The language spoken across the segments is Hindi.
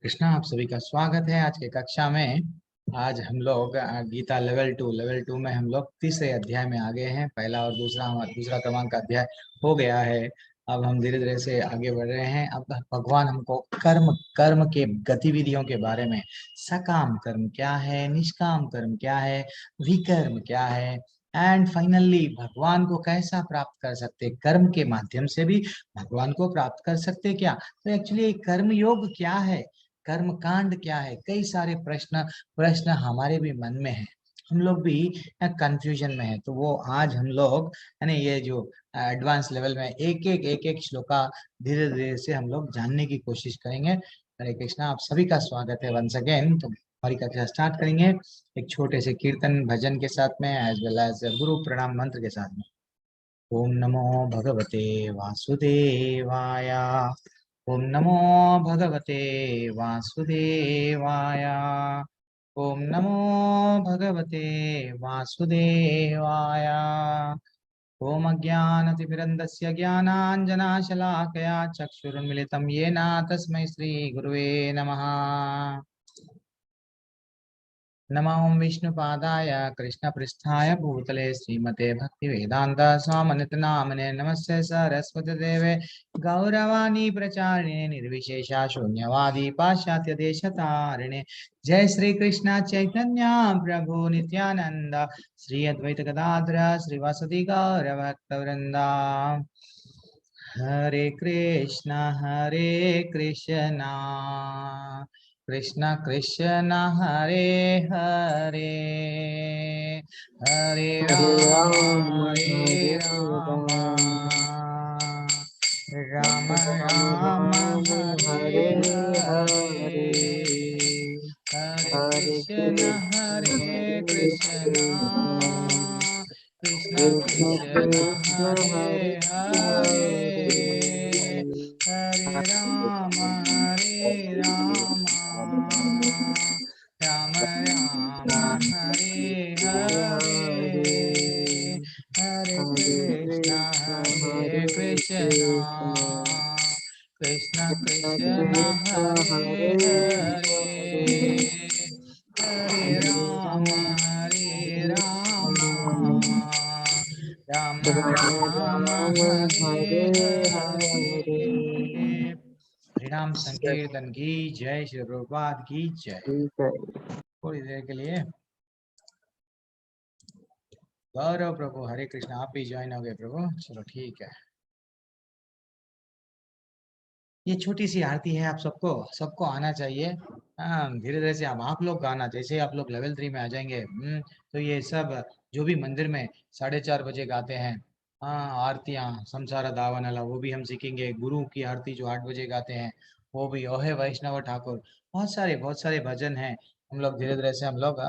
कृष्णा, आप सभी का स्वागत है आज के कक्षा में। आज हम लोग गीता लेवल 2 में हम लोग तीसरे अध्याय में आ गए हैं। पहला और दूसरा क्रमांक का अध्याय हो गया है। अब हम धीरे धीरे से आगे बढ़ रहे हैं। अब भगवान हमको कर्म कर्म के गतिविधियों के बारे में, सकाम कर्म क्या है, निष्काम कर्म क्या है, विकर्म क्या है, एंड फाइनली भगवान को कैसा प्राप्त कर सकते, कर्म के माध्यम से भी भगवान को प्राप्त कर सकते क्या। तो एक्चुअली कर्म योग क्या है, कर्म कांड क्या है, कई सारे प्रश्न हमारे भी मन में है। हम लोग भी कंफ्यूजन में है। तो वो आज हम लोग यानी ये जो एडवांस लेवल में एक एक श्लोका धीरे धीरे से हम लोग जानने की कोशिश करेंगे। हरे कृष्णा, आप सभी का स्वागत है वंस अगेन। तो हमारी कक्षा स्टार्ट करेंगे एक छोटे से कीर्तन भजन के साथ में, एज वेल एज गुरु प्रणाम मंत्र के साथ में। ओम नमो भगवते वासुदेवाय। ओम नमो भगवते वासुदेवाय। ओम नमो भगवते वासुदेवाय। ओम अज्ञानतिमिरन्दस्य ज्ञानाञ्जनाशलाकया चक्षुरुन्मिलितं येन तस्मै श्रीगुरुवे नमः। नमो विष्णुपादाय कृष्णपृष्ठाय भूतले श्रीमते भक्तिवेदान्त स्वामिनिति नामिने नमस्ते सरस्वती देवे गौरवाणी प्रचारिणे निर्विशेषा शून्यवादी पाश्चात्य देशतारिणे। जय श्री कृष्ण चैतन्य प्रभु नित्यानंद श्री अद्वैत गदाधर श्रीवासदि गौर भक्तवृंदा। हरे कृष्ण कृष्ण कृष्ण हरे हरे, हरे राम राम राम हरे हरे, हरे कृष्ण कृष्ण कृष्ण हरे हरे, हरे राम राम राम हरे हरे, हरे कृष्ण कृष्ण कृष्ण हरे हरे, हरे राम राम राम हरे हरे। हरिनाम संकीर्तन की जय, श्री प्रभुपाद की जय। थोड़ी देर के लिए गौरव प्रभु, हरे कृष्ण, आप भी ज्वाइन हो गए प्रभु, चलो ठीक है। ये छोटी सी आरती है, आप सबको आना चाहिए। धीरे धीरे से अब आप लोग गाना, जैसे आप लोग लेवल 3 में आ जाएंगे तो ये सब जो भी मंदिर में 4:30 बजे गाते हैं, आरतियां संसार दावनला, वो भी हम सीखेंगे। गुरु की आरती जो 8 बजे गाते हैं वो भी, ओहे वैष्णव ठाकुर, बहुत सारे भजन हैं। हम लोग धीरे धीरे से हम लोग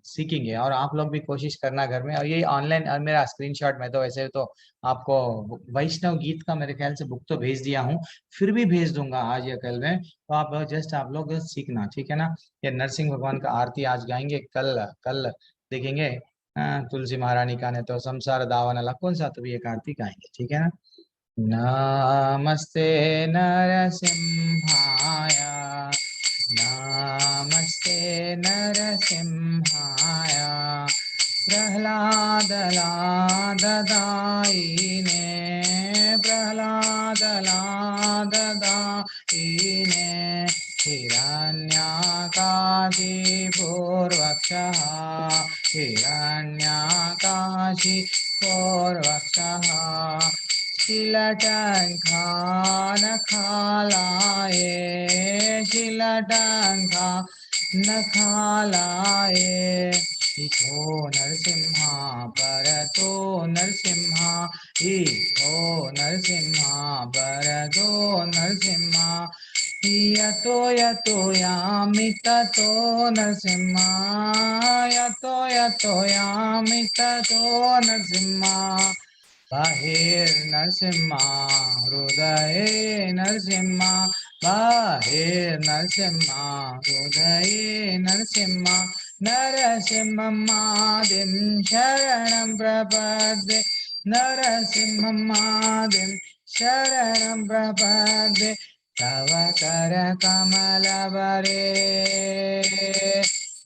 सीखेंगे। और आप लोग भी कोशिश करना घर में। और ये ऑनलाइन, और मेरा स्क्रीनशॉट में तो वैसे तो आपको वैष्णव गीत का मेरे ख्याल से बुक तो भेज दिया हूँ, फिर भी भेज दूंगा आज या कल में। तो आप जस्ट आप लोग सीखना, ठीक है ना। ये नरसिंह भगवान का आरती आज गाएंगे, कल कल देखेंगे। तुलसी महारानी का ने तो संसार दावन अला, कौन सा तो भी एक आरती गाएंगे, ठीक है ना। नमस्ते नरसिंहाय, नमस्ते नरसिंहाय, प्रह्लाद लाददायिने, प्रह्लाद लाददायिने, हिरण्याकाशी पूर्वक्षः, हिरण्याकाशी पूर्वक्षः, शिलटङ्कानखालाये, शिलटङ्का नखालाये, इथो नरसिंहा परतो नरसिंहा, इथो नरसिंहा परतो नरसिंहा, यतो यतो यामि ततो नरसिंहा, यतो यतो यामि ततो नरसिंहा, बाहिर्नरसिंहा हृदये नरसिंहा, बाहिर्नरसिंहा हृदये नरसिंहा, नरसिंहमादिं शरणं प्रपद्ये, नरसिंहमादिं शरणं प्रपद्ये, तव कर कमल बरे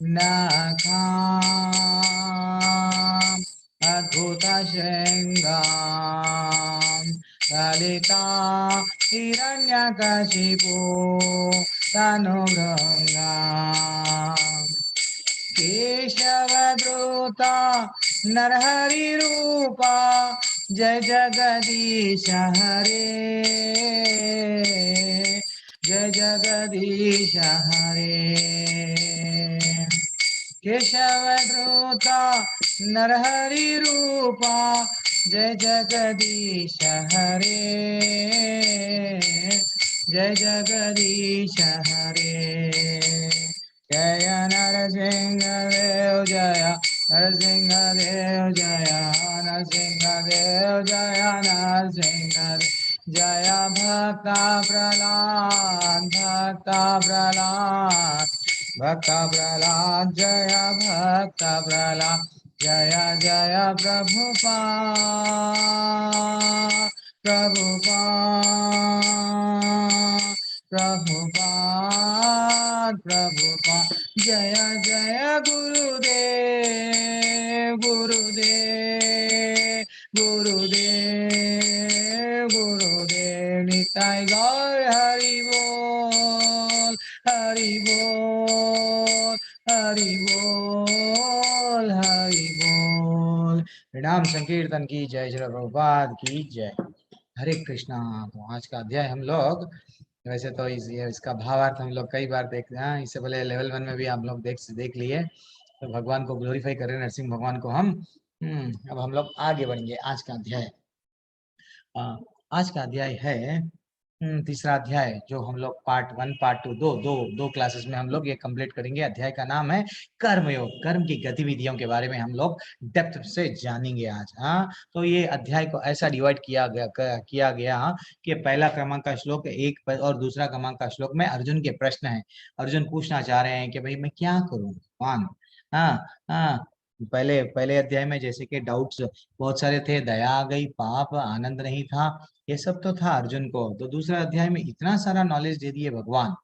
नखाम् अद्भुत शृंगाम् ललिता हिरण्यकशिपो तनुभृङ्गाम् केशवद्रुता नरहरि रूपा जय जगदीश हरे जय जगदीश हरे केशवद्रुता नरहरि रूपा जय जगदीश हरे जय जगदीश हरे जय नरसिंहदेव जय नरसिंहदेव जय नरसिंहदेव जय नरसिंहदेव जय भक्त प्रहलाद भक्त प्रहलाद जय भक्त प्रहलाद जय जय प्रभुपाद प्रभुपाद प्रभुपाद जय जय गुरुदेव गुरुदेव गुरुदेव गुरुदेव निताय गौर हरि बोल हरि बोल हरि बोल हरि बोल। नाम संकीर्तन की जय, श्री प्रभुपाद की जय। हरे कृष्णा। तो आज का अध्याय हम लोग वैसे तो इसका भावार्थ हम लोग कई बार देखते हैं, इससे पहले लेवल 1 में भी आप लोग देख लिए। तो भगवान को ग्लोरीफाई कर रहे हैं, नरसिंह भगवान को हम। अब हम लोग आगे बढ़ेंगे। आज का अध्याय आज का अध्याय है तीसरा अध्याय, जो हम लोग पार्ट 1 पार्ट 2 दो क्लासेस में हम लोग ये कंप्लीट करेंगे। अध्याय का नाम है कर्मयोग। कर्म की गतिविधियों के बारे में हम लोग डेप्थ से जानेंगे आज। तो ये अध्याय को ऐसा डिवाइड किया गया कि पहला क्रमांक का श्लोक एक और दूसरा क्रमांक का श्लोक में अर्जुन के प्रश्न है। अर्जुन पूछना चाह रहे हैं कि भाई मैं क्या करूं भगवान। पहले अध्याय में जैसे कि डाउट्स बहुत सारे थे, दया आ गई, पाप, आनंद नहीं था, ये सब तो था अर्जुन को। तो दूसरा अध्याय में इतना सारा नॉलेज दे दिए भगवान,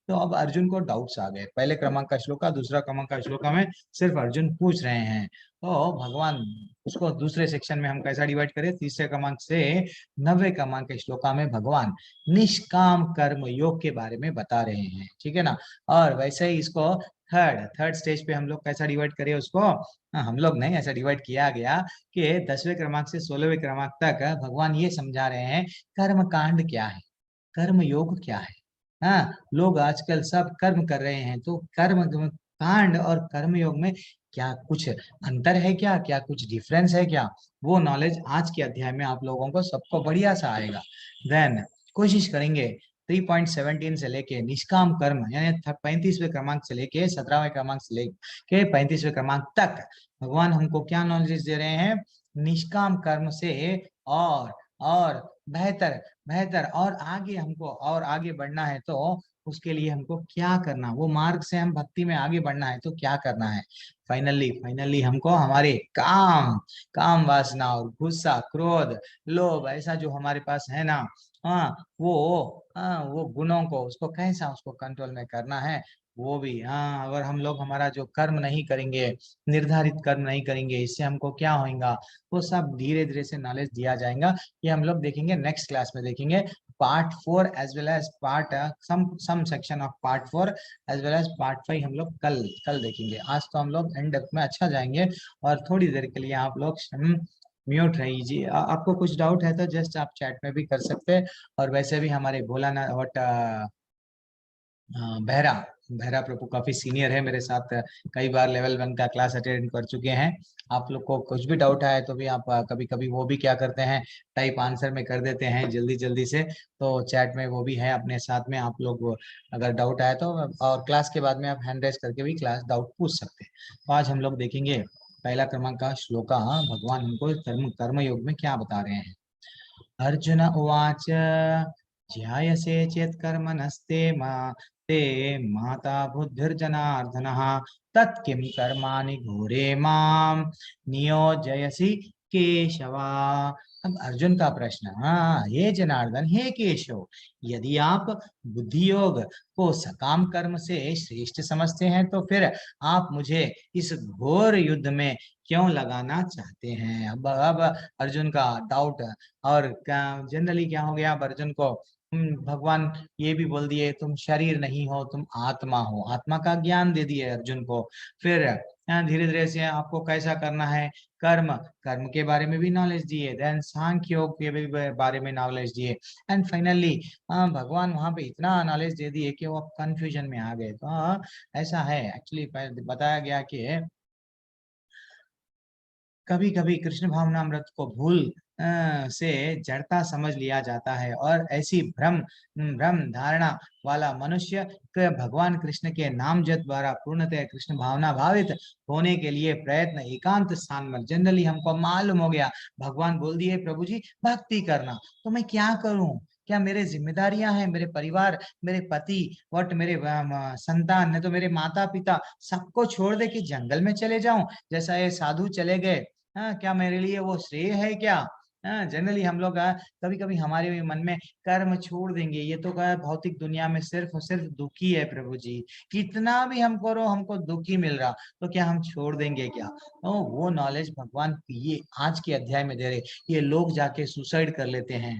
तो अब अर्जुन को डाउट्स आ गए। पहले क्रमांक का श्लोक, दूसरा क्रमांक का श्लोक में सिर्फ अर्जुन पूछ रहे हैं। तो भगवान उसको दूसरे सेक्शन में हम कैसा डिवाइड करें, तीसरे क्रमांक से 90वें क्रमांक के श्लोका में भगवान निष्काम कर्म योग के बारे में बता रहे हैं, ठीक है ना। और वैसे ही इसको थर्ड स्टेज पे हम लोग कैसा डिवाइड करें उसको, हम लोग नहीं, ऐसा डिवाइड किया गया कि 10वें क्रमांक से 16वें क्रमांक तक भगवान ये समझा रहे हैं कर्म कांड क्या है, कर्म योग क्या है। लोग आजकल सब कर्म कर रहे हैं, तो कर्म कांड और कर्म योग में क्या कुछ अंतर है, क्या क्या कुछ डिफरेंस है क्या, वो नॉलेज आज के अध्याय में आप लोगों को सबको बढ़िया सा आएगा। देन कोशिश करेंगे 3.17 से लेके निष्काम कर्म यानी 35वें क्रमांक से लेके 17वें क्रमांक से लेके 35वें क्रमांक तक भगवान हमको क्या नॉलेज दे रहे हैं, निष्काम कर्म से और बेहतर और आगे हमको और आगे बढ़ना है, तो उसके लिए हमको क्या करना, वो मार्ग से हम भक्ति में आगे बढ़ना है तो क्या करना है। फाइनली हमको हमारे काम वासना और गुस्सा, क्रोध, लोभ ऐसा जो हमारे पास है ना, वो गुणों को उसको कंट्रोल में करना है। वो भी अगर हम लोग हमारा जो कर्म नहीं करेंगे, निर्धारित कर्म नहीं करेंगे, इससे हमको क्या होगा, वो सब धीरे धीरे से नॉलेज दिया जाएगा। ये हम लोग देखेंगे नेक्स्ट क्लास में, देखेंगे part 4 as well as part some section of part 4 as well as part 5 हम लोग कल देखेंगे। आज तो हम लोग एंड में अच्छा जाएंगे, और थोड़ी देर के लिए आप लोग म्यूट रहिए। आपको कुछ डाउट है तो जस्ट आप चैट में भी कर सकते हैं। और वैसे भी हमारे भोलानाथ बहरा प्रभु काफी सीनियर है मेरे साथ, कई बार लेवल 1 का क्लास अटेंड कर चुके हैं। आप लोग को कुछ भी डाउट आए तो भी आप कभी कभी वो भी क्या करते हैं, टाइप आंसर में कर देते हैं जल्दी से। तो चैट में वो भी है अपने साथ में, आप लोग अगर डाउट आए तो, और क्लास के बाद में आप हैंड रेस करके भी क्लास डाउट पूछ सकते हैं। तो आज हम लोग देखेंगे पहला क्रमांक का श्लोका, भगवान हमको कर्म योग में क्या बता रहे हैं। अर्जुन उवाच ध्यायसे चेत् कर्मणस्ते ते माता बुद्धिर्जनार्दनः तत्किं कर्माणि घोरे मां नियोजयसि केशवा अब अर्जुन का प्रश्न, हाँ, हे जनार्दन, हे केशव, यदि आप बुद्धि योग को सकाम कर्म से श्रेष्ठ समझते हैं तो फिर आप मुझे इस घोर युद्ध में क्यों लगाना चाहते हैं? अब अर्जुन का डाउट, और जनरली क्या हो गया, अब अर्जुन को भगवान ये भी बोल दिए तुम शरीर नहीं हो, तुम आत्मा हो, आत्मा का ज्ञान दे दिए अर्जुन को। फिर धीरे धीरे से आपको कैसा करना है, कर्म, कर्म के बारे में भी नॉलेज दिए, देन सांख्य योग के भी बारे में नॉलेज दिए, एंड फाइनली भगवान वहां पे इतना नॉलेज दे दिए कि वो कंफ्यूजन में आ गए। तो ऐसा है, एक्चुअली बताया गया कि कभी कभी कृष्ण भावनामृत को भूल से जड़ता समझ लिया जाता है, और ऐसी भ्रम भ्रम धारणा वाला मनुष्य भगवान कृष्ण के नाम जप द्वारा पूर्णतः कृष्ण भावना भावित होने के लिए प्रयत्न एकांत स्थान में, जनरली हमको मालूम हो गया, भगवान बोल दिए प्रभु जी भक्ति करना, तो मैं क्या करूं? क्या मेरे जिम्मेदारियां हैं, मेरे परिवार, मेरे पति, वट मेरे संतान, नहीं तो मेरे माता पिता, सबको छोड़ दे के जंगल में चले जाऊं जैसा ये साधु चले गए? हाँ, क्या मेरे लिए वो श्रेय है क्या? हाँ, जनरली हम लोग कभी कभी हमारे भी मन में कर्म छोड़ देंगे, ये तो क्या भौतिक दुनिया में सिर्फ और सिर्फ दुखी है प्रभु जी, कितना भी हम करो हमको दुखी मिल रहा, तो क्या हम छोड़ देंगे क्या? तो वो नॉलेज भगवान ये आज के अध्याय में दे रहे, ये लोग जाके सुसाइड कर लेते हैं,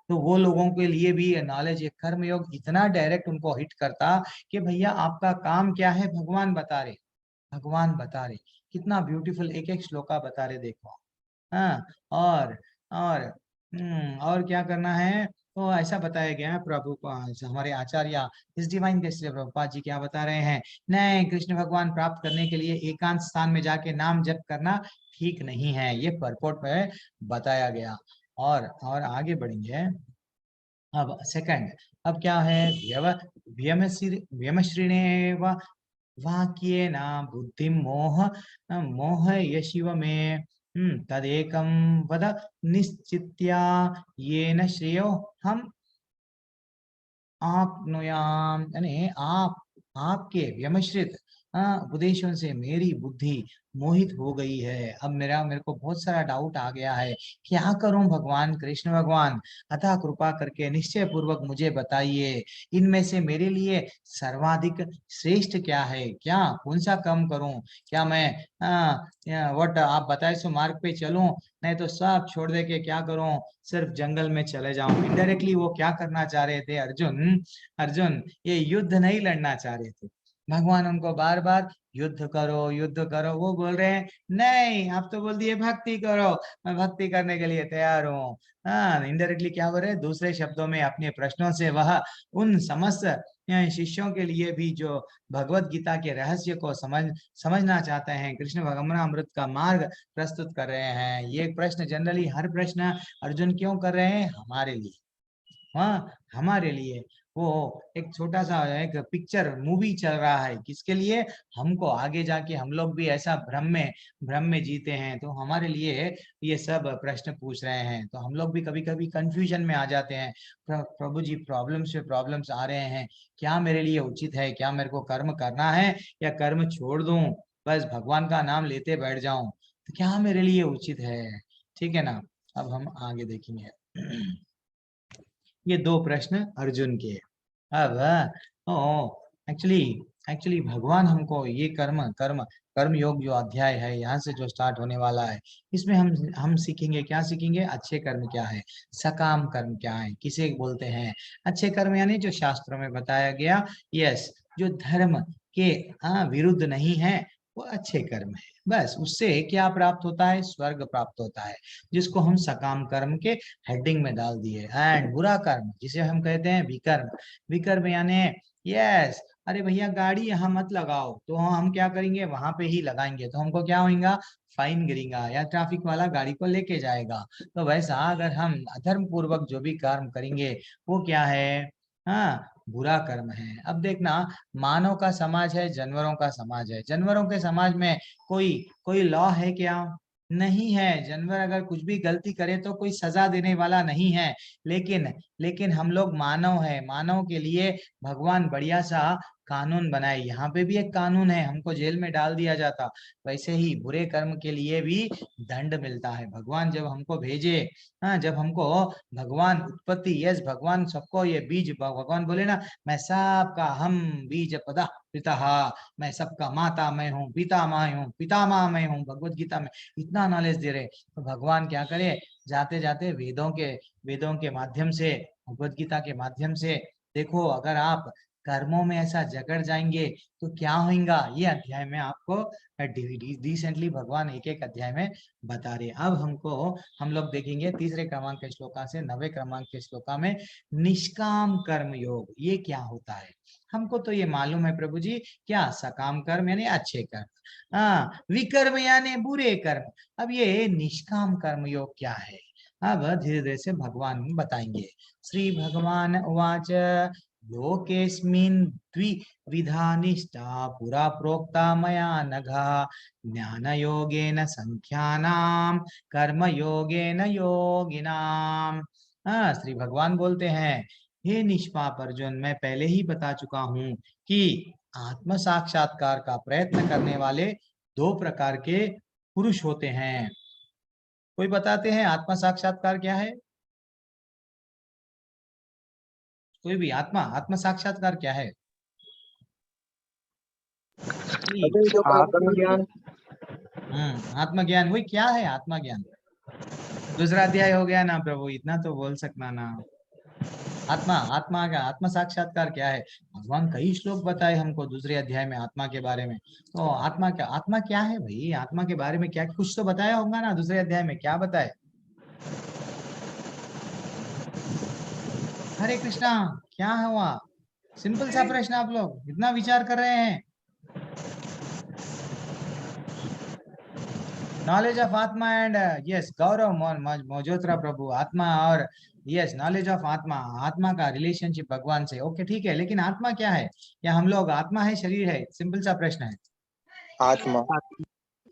तो वो लोगों के लिए भी ये नॉलेज, ये कर्म योग इतना डायरेक्ट उनको हिट करता कि भैया आपका काम क्या है, भगवान बता रहे, भगवान बता रहे, कितना ब्यूटीफुल एक एक श्लोका बता रहे, देखो। हाँ, और और क्या करना है, तो ऐसा बताया गया है प्रभु हमारे आचार्य इस डिवाइन टेस्ट प्रभुपाद जी क्या बता रहे हैं, नहीं, कृष्ण भगवान प्राप्त करने के लिए एकांत स्थान में जाके नाम जप करना ठीक नहीं है, ये परपोर्ट में बताया गया। और आगे बढ़ेंगे। अब सेकंड, अब क्या है, व्यमश्रीणेव वाक्येन बुद्धि मोह यशिव में तदेकं वद निश्चित्या येन श्रेयो हम आपनुयाम, यानी आपके व्यमश्रित उपदेशों से मेरी बुद्धि मोहित हो गई है। अब मेरे को बहुत सारा डाउट आ गया है, क्या करूं भगवान कृष्ण भगवान, अतः कृपा करके निश्चय पूर्वक मुझे बताइए, इनमें से मेरे लिए सर्वाधिक श्रेष्ठ क्या है, क्या कौन सा काम करूं? क्या मैं वट आप बताए सो मार्ग पे चलूं, नहीं तो सब छोड़ दे के क्या करूं, सिर्फ जंगल में चले जाऊं? इनडायरेक्टली वो क्या करना चाह रहे थे अर्जुन, अर्जुन ये युद्ध नहीं लड़ना चाह रहे थे, भगवान उनको बार बार युद्ध करो युद्ध करो, वो बोल रहे हैं नहीं, आप तो बोल दिए भक्ति करो, मैं भक्ति करने के लिए तैयार हूँ। हाँ, इनडायरेक्टली क्या बोल रहे हैं, दूसरे शब्दों में अपने प्रश्नों से वह उन समस्त शिष्यों के लिए भी जो भगवत गीता के रहस्य को समझना चाहते हैं, कृष्ण भगवनामृत का मार्ग प्रस्तुत कर रहे हैं। ये प्रश्न जनरली हर प्रश्न अर्जुन क्यों कर रहे हैं, हमारे लिए, हाँ, हमारे लिए। वो एक छोटा सा एक पिक्चर मूवी चल रहा है, किसके लिए, हमको आगे जाके हम लोग भी ऐसा भ्रम में जीते हैं, तो हमारे लिए ये सब प्रश्न पूछ रहे हैं, तो हम लोग भी कभी कभी कंफ्यूजन में आ जाते हैं, प्रभु जी प्रॉब्लम्स पे प्रॉब्लम्स आ रहे हैं, क्या मेरे लिए उचित है, क्या मेरे को कर्म करना है या कर्म छोड़ दूं, बस भगवान का नाम लेते बैठ जाऊं, तो क्या मेरे लिए उचित है? ठीक है ना? अब हम आगे देखेंगे। ये दो प्रश्न अर्जुन के। अब ओ एक्चुअली एक्चुअली भगवान हमको ये कर्म कर्म कर्म योग जो अध्याय है यहाँ से जो स्टार्ट होने वाला है, इसमें हम सीखेंगे, क्या सीखेंगे, अच्छे कर्म क्या है, सकाम कर्म क्या है, किसे बोलते हैं अच्छे कर्म, यानी जो शास्त्रों में बताया गया, यस, जो धर्म के विरुद्ध नहीं है, वो अच्छे कर्म है। बस उससे क्या प्राप्त होता है, स्वर्ग प्राप्त होता है, जिसको हम सकाम कर्म के हेडिंग में डाल दिए। एंड बुरा कर्म जिसे हम कहते हैं विकर्म, विकर्म यानी यस, अरे भैया गाड़ी यहाँ मत लगाओ, तो हम क्या करेंगे, वहां पे ही लगाएंगे, तो हमको क्या होगा, फाइन गिरेगा या ट्रैफिक वाला गाड़ी को लेके जाएगा। तो वैसा अगर हम अधर्म पूर्वक जो भी कर्म करेंगे, वो क्या है, हाँ, बुरा कर्म है। अब देखना, मानव का समाज है, जानवरों का समाज है, जानवरों के समाज में कोई कोई लॉ है क्या, नहीं है। जानवर अगर कुछ भी गलती करे तो कोई सजा देने वाला नहीं है, लेकिन लेकिन हम लोग मानव है, मानव के लिए भगवान बढ़िया सा कानून बनाए। यहाँ पे भी एक कानून है, हमको जेल में डाल दिया जाता, वैसे ही बुरे कर्म के लिए भी दंड मिलता है। भगवान जब हमको भेजे, हाँ, जब हमको भगवान उत्पत्ति, यस, भगवान सबको ये बीज, भगवान बोले ना, मैं सबका हम बीज पदा पिता, मैं सबका माता मैं हूँ, पिता मैं हूँ, पितामह मैं हूँ, भगवत गीता में इतना नॉलेज दे रहे। तो भगवान क्या करे, जाते जाते वेदों के माध्यम से, भगवत गीता के माध्यम से, देखो अगर आप कर्मों में ऐसा जकड़ जाएंगे तो क्या होगा, ये अध्याय में आपको रिसेंटली भगवान एक एक अध्याय में बता रहे। अब हम लोग देखेंगे तीसरे क्रमांक के श्लोका से 9वें क्रमांक के श्लोका में, निष्काम कर्म योग ये क्या होता है। हमको तो ये मालूम है प्रभु जी, क्या सकाम कर्म यानी अच्छे कर्म, विकर्म यानी बुरे कर्म। अब ये निष्काम कर्म योग क्या है, अब धीरे धीरे से भगवान बताएंगे। श्री भगवान उवाच, लोकेस्मिन् द्विविधा निष्ठा पुरा प्रोक्ता मया नघा, ज्ञान योगेन संख्यानाम कर्म योगेन योगिनाम। श्री भगवान बोलते हैं, हे निष्पाप अर्जुन, मैं पहले ही बता चुका हूँ कि आत्म साक्षात्कार का प्रयत्न करने वाले दो प्रकार के पुरुष होते हैं। कोई बताते हैं आत्म साक्षात्कार क्या है, कोई भी, आत्म साक्षात्कार क्या है। आत्मज्ञान। आत्मज्ञान, वही क्या है आत्मज्ञान। दूसरा अध्याय हो गया ना प्रभु, इतना तो बोल सकना ना। आत्मा का आत्म साक्षात्कार क्या है, भगवान कई श्लोक बताए हमको दूसरे अध्याय में आत्मा के बारे में। तो आत्मा क्या है भाई, आत्मा के बारे में क्या कुछ तो बताया होगा ना दूसरे अध्याय में, क्या बताए। हरे कृष्णा, क्या हुआ, सिंपल सा प्रश्न, आप लोग इतना विचार कर रहे हैं। नॉलेज ऑफ आत्मा एंड यस गौरव मोजोत्रा प्रभु, आत्मा और यस नॉलेज ऑफ आत्मा, आत्मा का रिलेशनशिप भगवान से, ओके ठीक है, लेकिन आत्मा क्या है, या हम लोग आत्मा है शरीर है, सिंपल सा प्रश्न है। आत्मा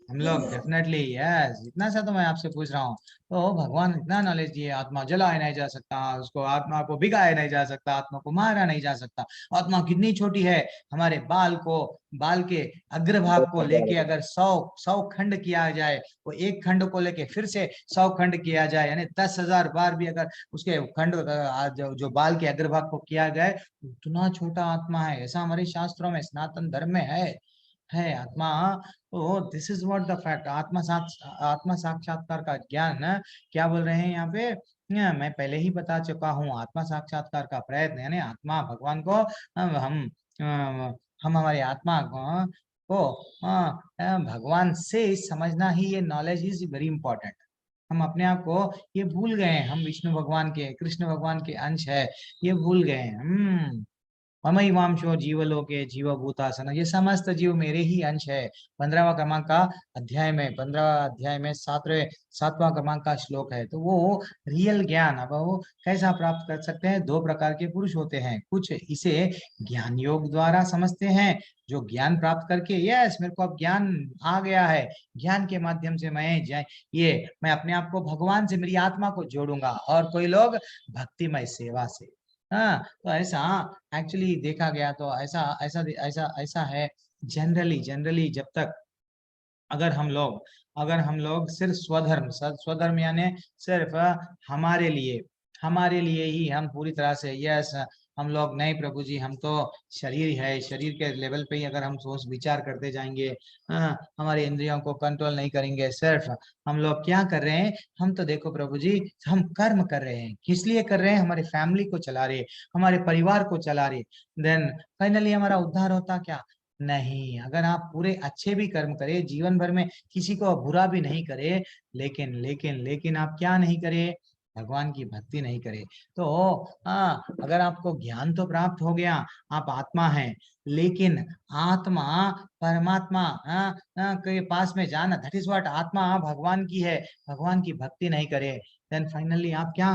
हम लोग डेफिनेटली यस, इतना सा तो मैं आपसे पूछ रहा हूँ। तो भगवान इतना नॉलेज दिए, आत्मा जलाया नहीं जा सकता, उसको आत्मा को भिगाया नहीं जा सकता, आत्मा को मारा नहीं जा सकता। आत्मा कितनी छोटी है, हमारे बाल के अग्रभाग को लेके अगर 100 खंड किया जाए, वो एक खंड को लेके फिर से 100 खंड किया जाए, यानी 10,000 बार भी अगर उसके खंड जो बाल के अग्रभाग को किया जाए, उतना छोटा आत्मा है, ऐसा हमारे शास्त्रों में सनातन धर्म में है आत्मा। तो this is what the fact, आत्मा साक्षात्कार का ज्ञान क्या बोल रहे हैं यहाँ पे, मैं पहले ही बता चुका हूँ। आत्मा साक्षात्कार का प्रयत्न यानी आत्मा भगवान को हम हमारी आत्मा भगवान से समझना ही, ये नॉलेज इज वेरी इंपॉर्टेंट। हम अपने आप को ये भूल गए हैं, हम विष्णु भगवान के, कृष्ण भगवान के अंश है, ये भूल गए हैं। ममैवांशो जीवलोके जीवभूतासन, ये समस्त जीव मेरे ही अंश है। 15वां क्रमांक का अध्याय में, 15वां अध्याय में 7वां क्रमांक का श्लोक है। तो वो रियल ज्ञान अब वो कैसा प्राप्त कर सकते हैं, दो प्रकार के पुरुष होते हैं, कुछ इसे ज्ञान योग द्वारा समझते हैं, जो ज्ञान प्राप्त करके, यस मेरे को अब ज्ञान आ गया है, ज्ञान के माध्यम से मैं अपने आप को भगवान से, मेरी आत्मा को जोड़ूंगा। और कोई लोग भक्तिमय सेवा से, हाँ, तो ऐसा एक्चुअली देखा गया तो ऐसा ऐसा ऐसा ऐसा है। जनरली जब तक अगर हम लोग सिर्फ स्वधर्म यानी सिर्फ हमारे लिए ही हम पूरी तरह से, यस, हम लोग नहीं प्रभु जी, हम तो शरीर है, शरीर के लेवल पे ही अगर हम सोच विचार करते जाएंगे, हमारे इंद्रियों को कंट्रोल नहीं करेंगे, सिर्फ हम लोग क्या कर रहे हैं, हम तो देखो प्रभु जी, हम कर्म कर रहे हैं, किस लिए कर रहे हैं, हमारे फैमिली को चला रहे, हमारे परिवार को चला रहे, देन फाइनली हमारा उद्धार होता क्या, नहीं। अगर आप पूरे अच्छे भी कर्म करें जीवन भर में, किसी को बुरा भी नहीं करे, लेकिन आप क्या नहीं करे, भगवान की भक्ति नहीं करे, तो अगर आपको ज्ञान तो प्राप्त हो गया, आप आत्मा हैं, लेकिन आत्मा परमात्मा के पास में जाना, दैट इज व्हाट, आत्मा भगवान की है, भगवान की भक्ति नहीं करे, देन फाइनली आप क्या,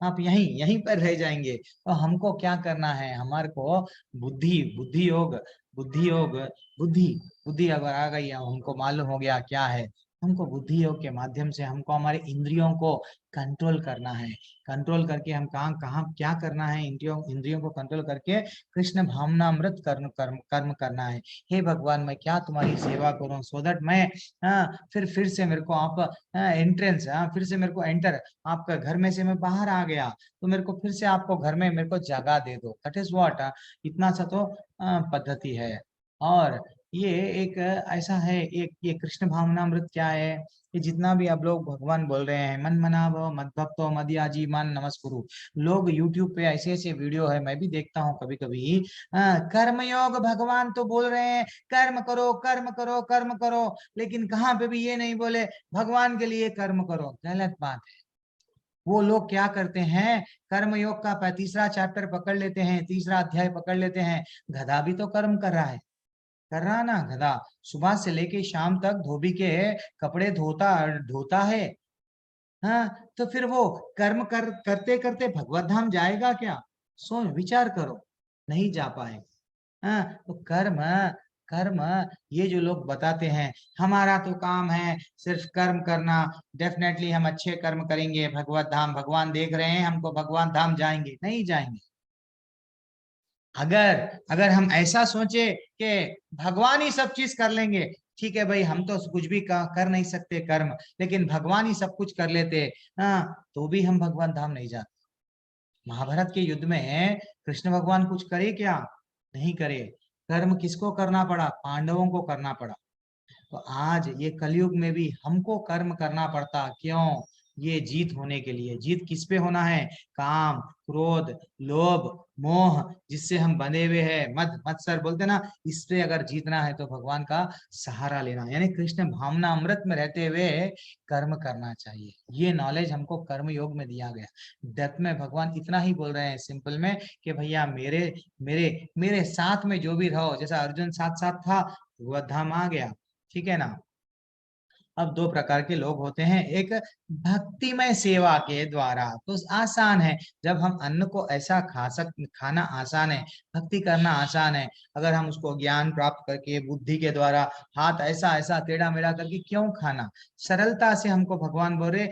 आप यहीं पर रह जाएंगे। तो हमको क्या करना है, हमारे को बुद्धि योग, बुद्धि अगर आ गई, हमको मालूम हो गया क्या है, हमको बुद्धि योग के माध्यम से हमको हमारे इंद्रियों को कंट्रोल करना है। कंट्रोल करके हम कहाँ कहाँ क्या करना है, इंद्रियों इंद्रियों को कंट्रोल करके कृष्ण भावनामृत कर्म कर्म कर्म करना है। हे भगवान, मैं क्या तुम्हारी सेवा करूं, सो दैट मैं फिर से मेरे को आप एंट्रेंस, फिर से मेरे को एंटर, आपका घर में से मैं बाहर आ गया तो मेरे को फिर से आपको घर में मेरे को जगह दे दो। दैट इज व्हाट, इतना सा तो पद्धति है। और ये एक ऐसा है, एक ये कृष्ण भावनामृत क्या है, ये जितना भी आप लोग भगवान बोल रहे हैं, मन मना भव मद भक्तो मदयाजी मान नमस्कुरु, लोग यूट्यूब पे ऐसे ऐसे वीडियो है, मैं भी देखता हूँ कभी कभी, कर्मयोग भगवान तो बोल रहे हैं कर्म करो कर्म करो कर्म करो, लेकिन कहाँ पे भी ये नहीं बोले भगवान के लिए कर्म करो। गलत बात है। वो लोग क्या करते हैं, कर्मयोग का तीसरा चैप्टर पकड़ लेते हैं, तीसरा अध्याय पकड़ लेते हैं, गधा भी तो कर्म कर रहा है, कर रहा ना गधा, सुबह से लेके शाम तक धोबी के कपड़े धोता धोता है। हाँ, तो फिर वो कर्म करते करते भगवत धाम जाएगा क्या? सोच विचार करो, नहीं जा पाए। हाँ, तो कर्म कर्म, ये जो लोग बताते हैं हमारा तो काम है सिर्फ कर्म करना, डेफिनेटली हम अच्छे कर्म करेंगे भगवत धाम, भगवान देख रहे हैं हमको, भगवान धाम जाएंगे, नहीं जाएंगे। अगर अगर हम ऐसा सोचे कि भगवान ही सब चीज कर लेंगे, ठीक है भाई, हम तो कुछ भी कर नहीं सकते कर्म, लेकिन भगवान ही सब कुछ कर लेते, तो भी हम भगवान धाम नहीं जाते। महाभारत के युद्ध में कृष्ण भगवान कुछ करे क्या? नहीं करे। कर्म किसको करना पड़ा? पांडवों को करना पड़ा। तो आज ये कलयुग में भी हमको कर्म करना पड़ता, क्यों? ये जीत होने के लिए। जीत किस पे होना है? काम, क्रोध, लोभ, मोह, जिससे हम बंधे हुए हैं, मद मत्सर बोलते ना, इससे अगर जीतना है तो भगवान का सहारा लेना, यानी कृष्ण भावना अमृत में रहते हुए कर्म करना चाहिए। ये नॉलेज हमको कर्म योग में दिया गया। डेथ में भगवान इतना ही बोल रहे हैं सिंपल में कि भैया मेरे मेरे मेरे साथ में जो भी रहो, जैसा अर्जुन साथ साथ था, वह धाम आ गया, ठीक है ना। अब दो प्रकार के लोग होते हैं, एक भक्तिमय सेवा के द्वारा तो आसान है, जब हम अन्न को ऐसा खाना आसान है, भक्ति करना आसान है। अगर हम उसको ज्ञान प्राप्त करके बुद्धि के द्वारा हाथ ऐसा ऐसा टेढ़ा मेढ़ा करके क्यों खाना, सरलता से हमको भगवान बोल रहे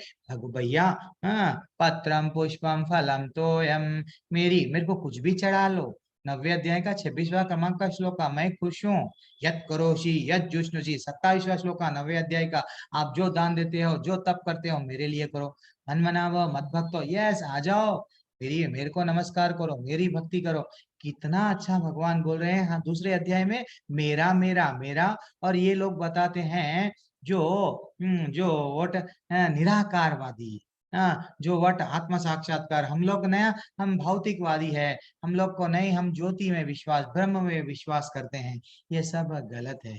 भैया, हाँ, पत्रम पुष्पम फलम तोयम, मेरे को कुछ भी चढ़ा लो। 90वें अध्याय का 26वां क्रमांक का श्लोक का, मैं खुश हूँ, यत करोषि यत जुष्णुषि, 27वां श्लोक का 90वें अध्याय का, आप जो दान देते हो, जो तप करते हो, मेरे लिए करो। मन मनाव मत भक्तो, यस आ जाओ, मेरे को नमस्कार करो, मेरी भक्ति करो। कितना अच्छा भगवान बोल रहे हैं। हाँ, दूसरे अध्याय में मेरा मेरा मेरा, और ये लोग बताते हैं जो जो वट निराकारवादी, जो वट आत्म साक्षात्कार, हम लोग नया, हम भौतिकवादी है, हम लोग को नहीं, हम ज्योति में विश्वास, ब्रह्म में विश्वास करते हैं। ये सब गलत है।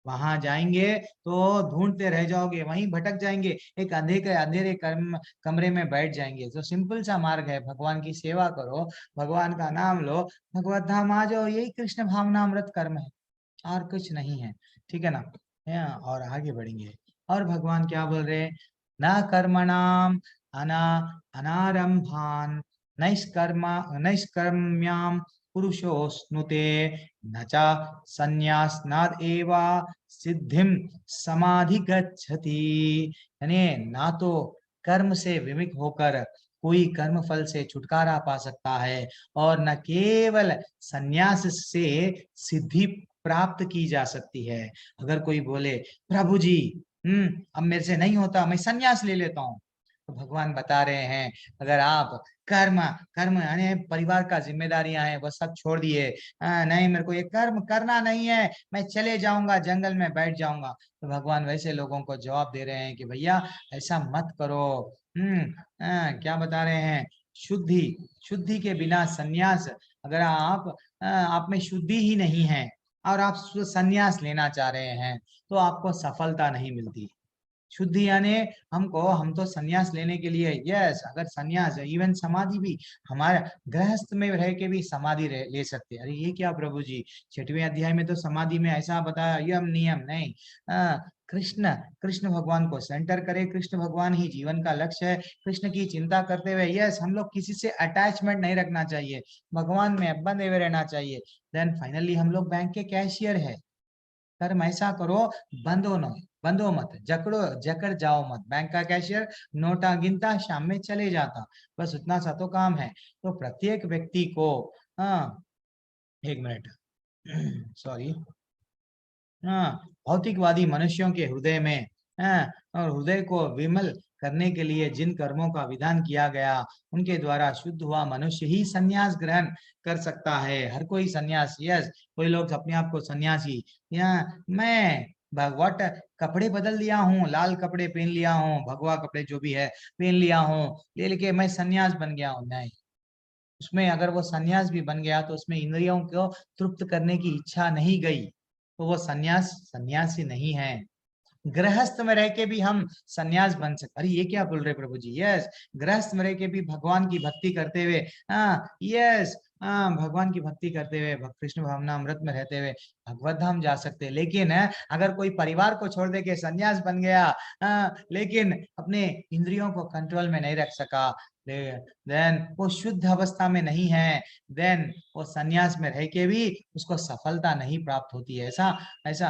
वहां जाएंगे तो ढूंढते रह जाओगे, वहीं भटक जाएंगे, एक अंधेरे अंधेरे कमरे में बैठ जाएंगे। तो सिंपल सा मार्ग है, भगवान की सेवा करो, भगवान का नाम लो, भगवत धाम आ जाओ, यही कृष्ण भावनामृत कर्म है, और कुछ नहीं है, ठीक है ना। और आगे बढ़ेंगे। और भगवान क्या बोल रहे हैं, न कर्मणाम अना अनारंभान नैष्कर्म्याम पुरुषो स्नुते, न चा संन्यासनाद एवा सिद्धिम समाधि गच्छति। यानी ना तो कर्म से विमुख होकर कोई कर्म फल से छुटकारा पा सकता है, और न केवल संन्यास से सिद्धि प्राप्त की जा सकती है। अगर कोई बोले प्रभु जी, अब मेरे से नहीं होता, मैं संन्यास ले लेता हूँ, तो भगवान बता रहे हैं अगर आप कर्म कर्म यानी परिवार का जिम्मेदारियां हैं, वो सब छोड़ दिए, नहीं मेरे को ये कर्म करना नहीं है, मैं चले जाऊंगा, जंगल में बैठ जाऊंगा, तो भगवान वैसे लोगों को जवाब दे रहे हैं कि भैया ऐसा मत करो। क्या बता रहे हैं, शुद्धि शुद्धि के बिना संन्यास, अगर आप में शुद्धि ही नहीं है और आप संन्यास लेना चाह रहे हैं, तो आपको सफलता नहीं मिलती। शुद्धि यानी हम तो संन्यास लेने के लिए, यस, अगर संन्यास, इवन समाधि भी, हमारा गृहस्थ में रह के भी समाधि ले सकते हैं। अरे ये क्या प्रभु जी, 6वें अध्याय में तो समाधि में ऐसा बताया, यम नियम नहीं। कृष्ण कृष्ण भगवान को सेंटर करे, कृष्ण भगवान ही जीवन का लक्ष्य है, कृष्ण की चिंता करते हुए, यस, हम लोग किसी से अटैचमेंट नहीं रखना चाहिए, भगवान में बंधे हुए रहना चाहिए। देन फाइनली हम लोग बैंक के कैशियर है। कर्म ऐसा करो, बंधो न, बंधो मत, जकड़ जाओ मत। बैंक का कैशियर नोटा गिनता, शाम में चले जाता, बस उतना सा तो काम है। तो प्रत्येक व्यक्ति को, हाँ, एक मिनट, सॉरी, हाँ, भौतिकवादी मनुष्यों के हृदय में, हाँ, और हृदय को विमल करने के लिए जिन कर्मों का विधान किया गया, उनके द्वारा शुद्ध हुआ मनुष्य ही सन्यास ग्रहण कर सकता है। हर कोई सन्यास, यस, कोई लोग अपने आप को सन्यासी, या मैं भगवत कपड़े बदल लिया हूँ, लाल कपड़े पहन लिया हूँ, भगवा कपड़े जो भी है पहन लिया हूँ, ले लेके मैं सन्यास बन गया हूँ, नहीं। उसमें अगर वो सन्यास भी बन गया तो उसमें इंद्रियों को तृप्त करने की इच्छा नहीं गई, तो वो सन्यासी नहीं है। गृहस्थ में रह के भी हम सन्यास बन सकते। अरे ये क्या बोल रहे प्रभु जी? यस, गृहस्थ में रह के भी भगवान की भक्ति करते हुए, हाँ यस, हाँ, भगवान की भक्ति करते हुए, कृष्ण भावना अमृत में रहते हुए भगवत धाम जा सकते हैं। लेकिन अगर कोई परिवार को छोड़ दे के सन्यास बन गया, लेकिन अपने इंद्रियों को कंट्रोल में नहीं रख सका, देन वो शुद्ध अवस्था में नहीं है, देन वो सन्यास में रह के भी उसको सफलता नहीं प्राप्त होती है। ऐसा ऐसा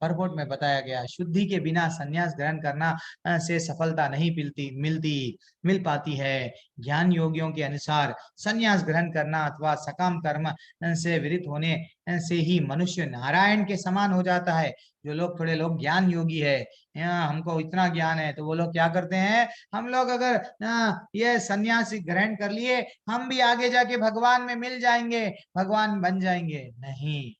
परपोट में बताया गया। शुद्धि के बिना सन्यास ग्रहण करना से सफलता नहीं मिल पाती है। ज्ञान योगियों के अनुसार सन्यास ग्रहण करना अथवा सकाम कर्म से विरत होने से ही मनुष्य नारायण के समान हो जाता है। जो लोग, थोड़े लोग ज्ञान योगी है, हमको इतना ज्ञान है, तो वो लोग क्या करते हैं, हम लोग अगर ये सन्यास ग्रहण कर लिए, हम भी आगे जाके भगवान में मिल जाएंगे, भगवान बन जाएंगे। नहीं,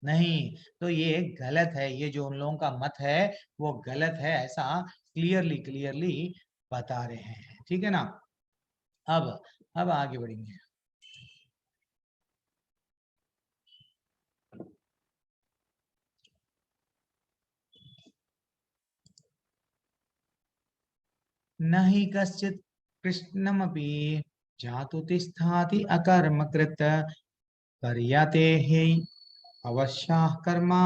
नहीं, तो ये गलत है। ये जो उन लोगों का मत है वो गलत है, ऐसा क्लियरली क्लियरली बता रहे हैं। ठीक है ना? अब आगे बढ़ेंगे। नहीं कश्चित कृष्णमपि जातु तिष्ठाति अकर्म कृत पर्याते हि अवश्य कर्मा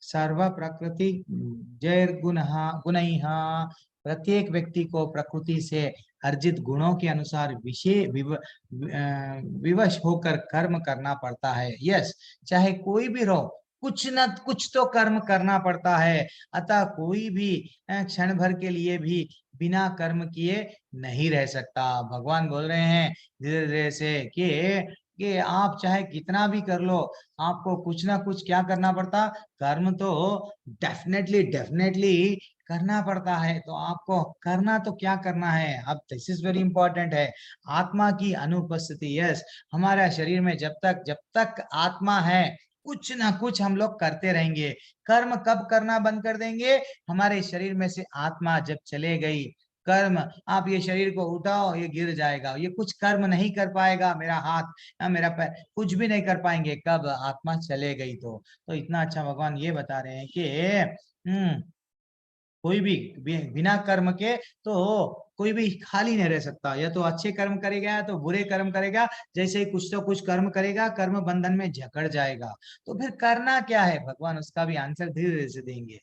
सर्व प्रकृति जैर गुणैः। प्रत्येक व्यक्ति को प्रकृति से अर्जित गुणों के अनुसार विवश होकर कर्म करना पड़ता है। यस, चाहे कोई भी रहो, कुछ न कुछ तो कर्म करना पड़ता है। अतः कोई भी क्षण भर के लिए भी बिना कर्म किए नहीं रह सकता। भगवान बोल रहे हैं धीरे धीरे से कि आप चाहे कितना भी कर लो, आपको कुछ ना कुछ क्या करना पड़ता, कर्म तो डेफिनेटली डेफिनेटली करना पड़ता है। तो आपको करना तो क्या करना है, अब दिस इज वेरी इंपॉर्टेंट है, आत्मा की अनुपस्थिति। यस, हमारा शरीर में जब तक आत्मा है, कुछ ना कुछ हम लोग करते रहेंगे। कर्म कब करना बंद कर देंगे, हमारे शरीर में से आत्मा जब चले गई। कर्म, आप ये शरीर को उठाओ, ये गिर जाएगा, ये कुछ कर्म नहीं कर पाएगा, मेरा हाथ मेरा पैर कुछ भी नहीं कर पाएंगे, कब आत्मा चले गई। तो इतना अच्छा भगवान ये बता रहे हैं कि कोई भी बिना कर्म के तो कोई भी खाली नहीं रह सकता। या तो अच्छे कर्म करेगा या तो बुरे कर्म करेगा, जैसे ही कुछ तो कुछ कर्म करेगा, कर्म बंधन में जकड़ जाएगा। तो फिर करना क्या है, भगवान उसका भी आंसर धीरे धीरे से देंगे।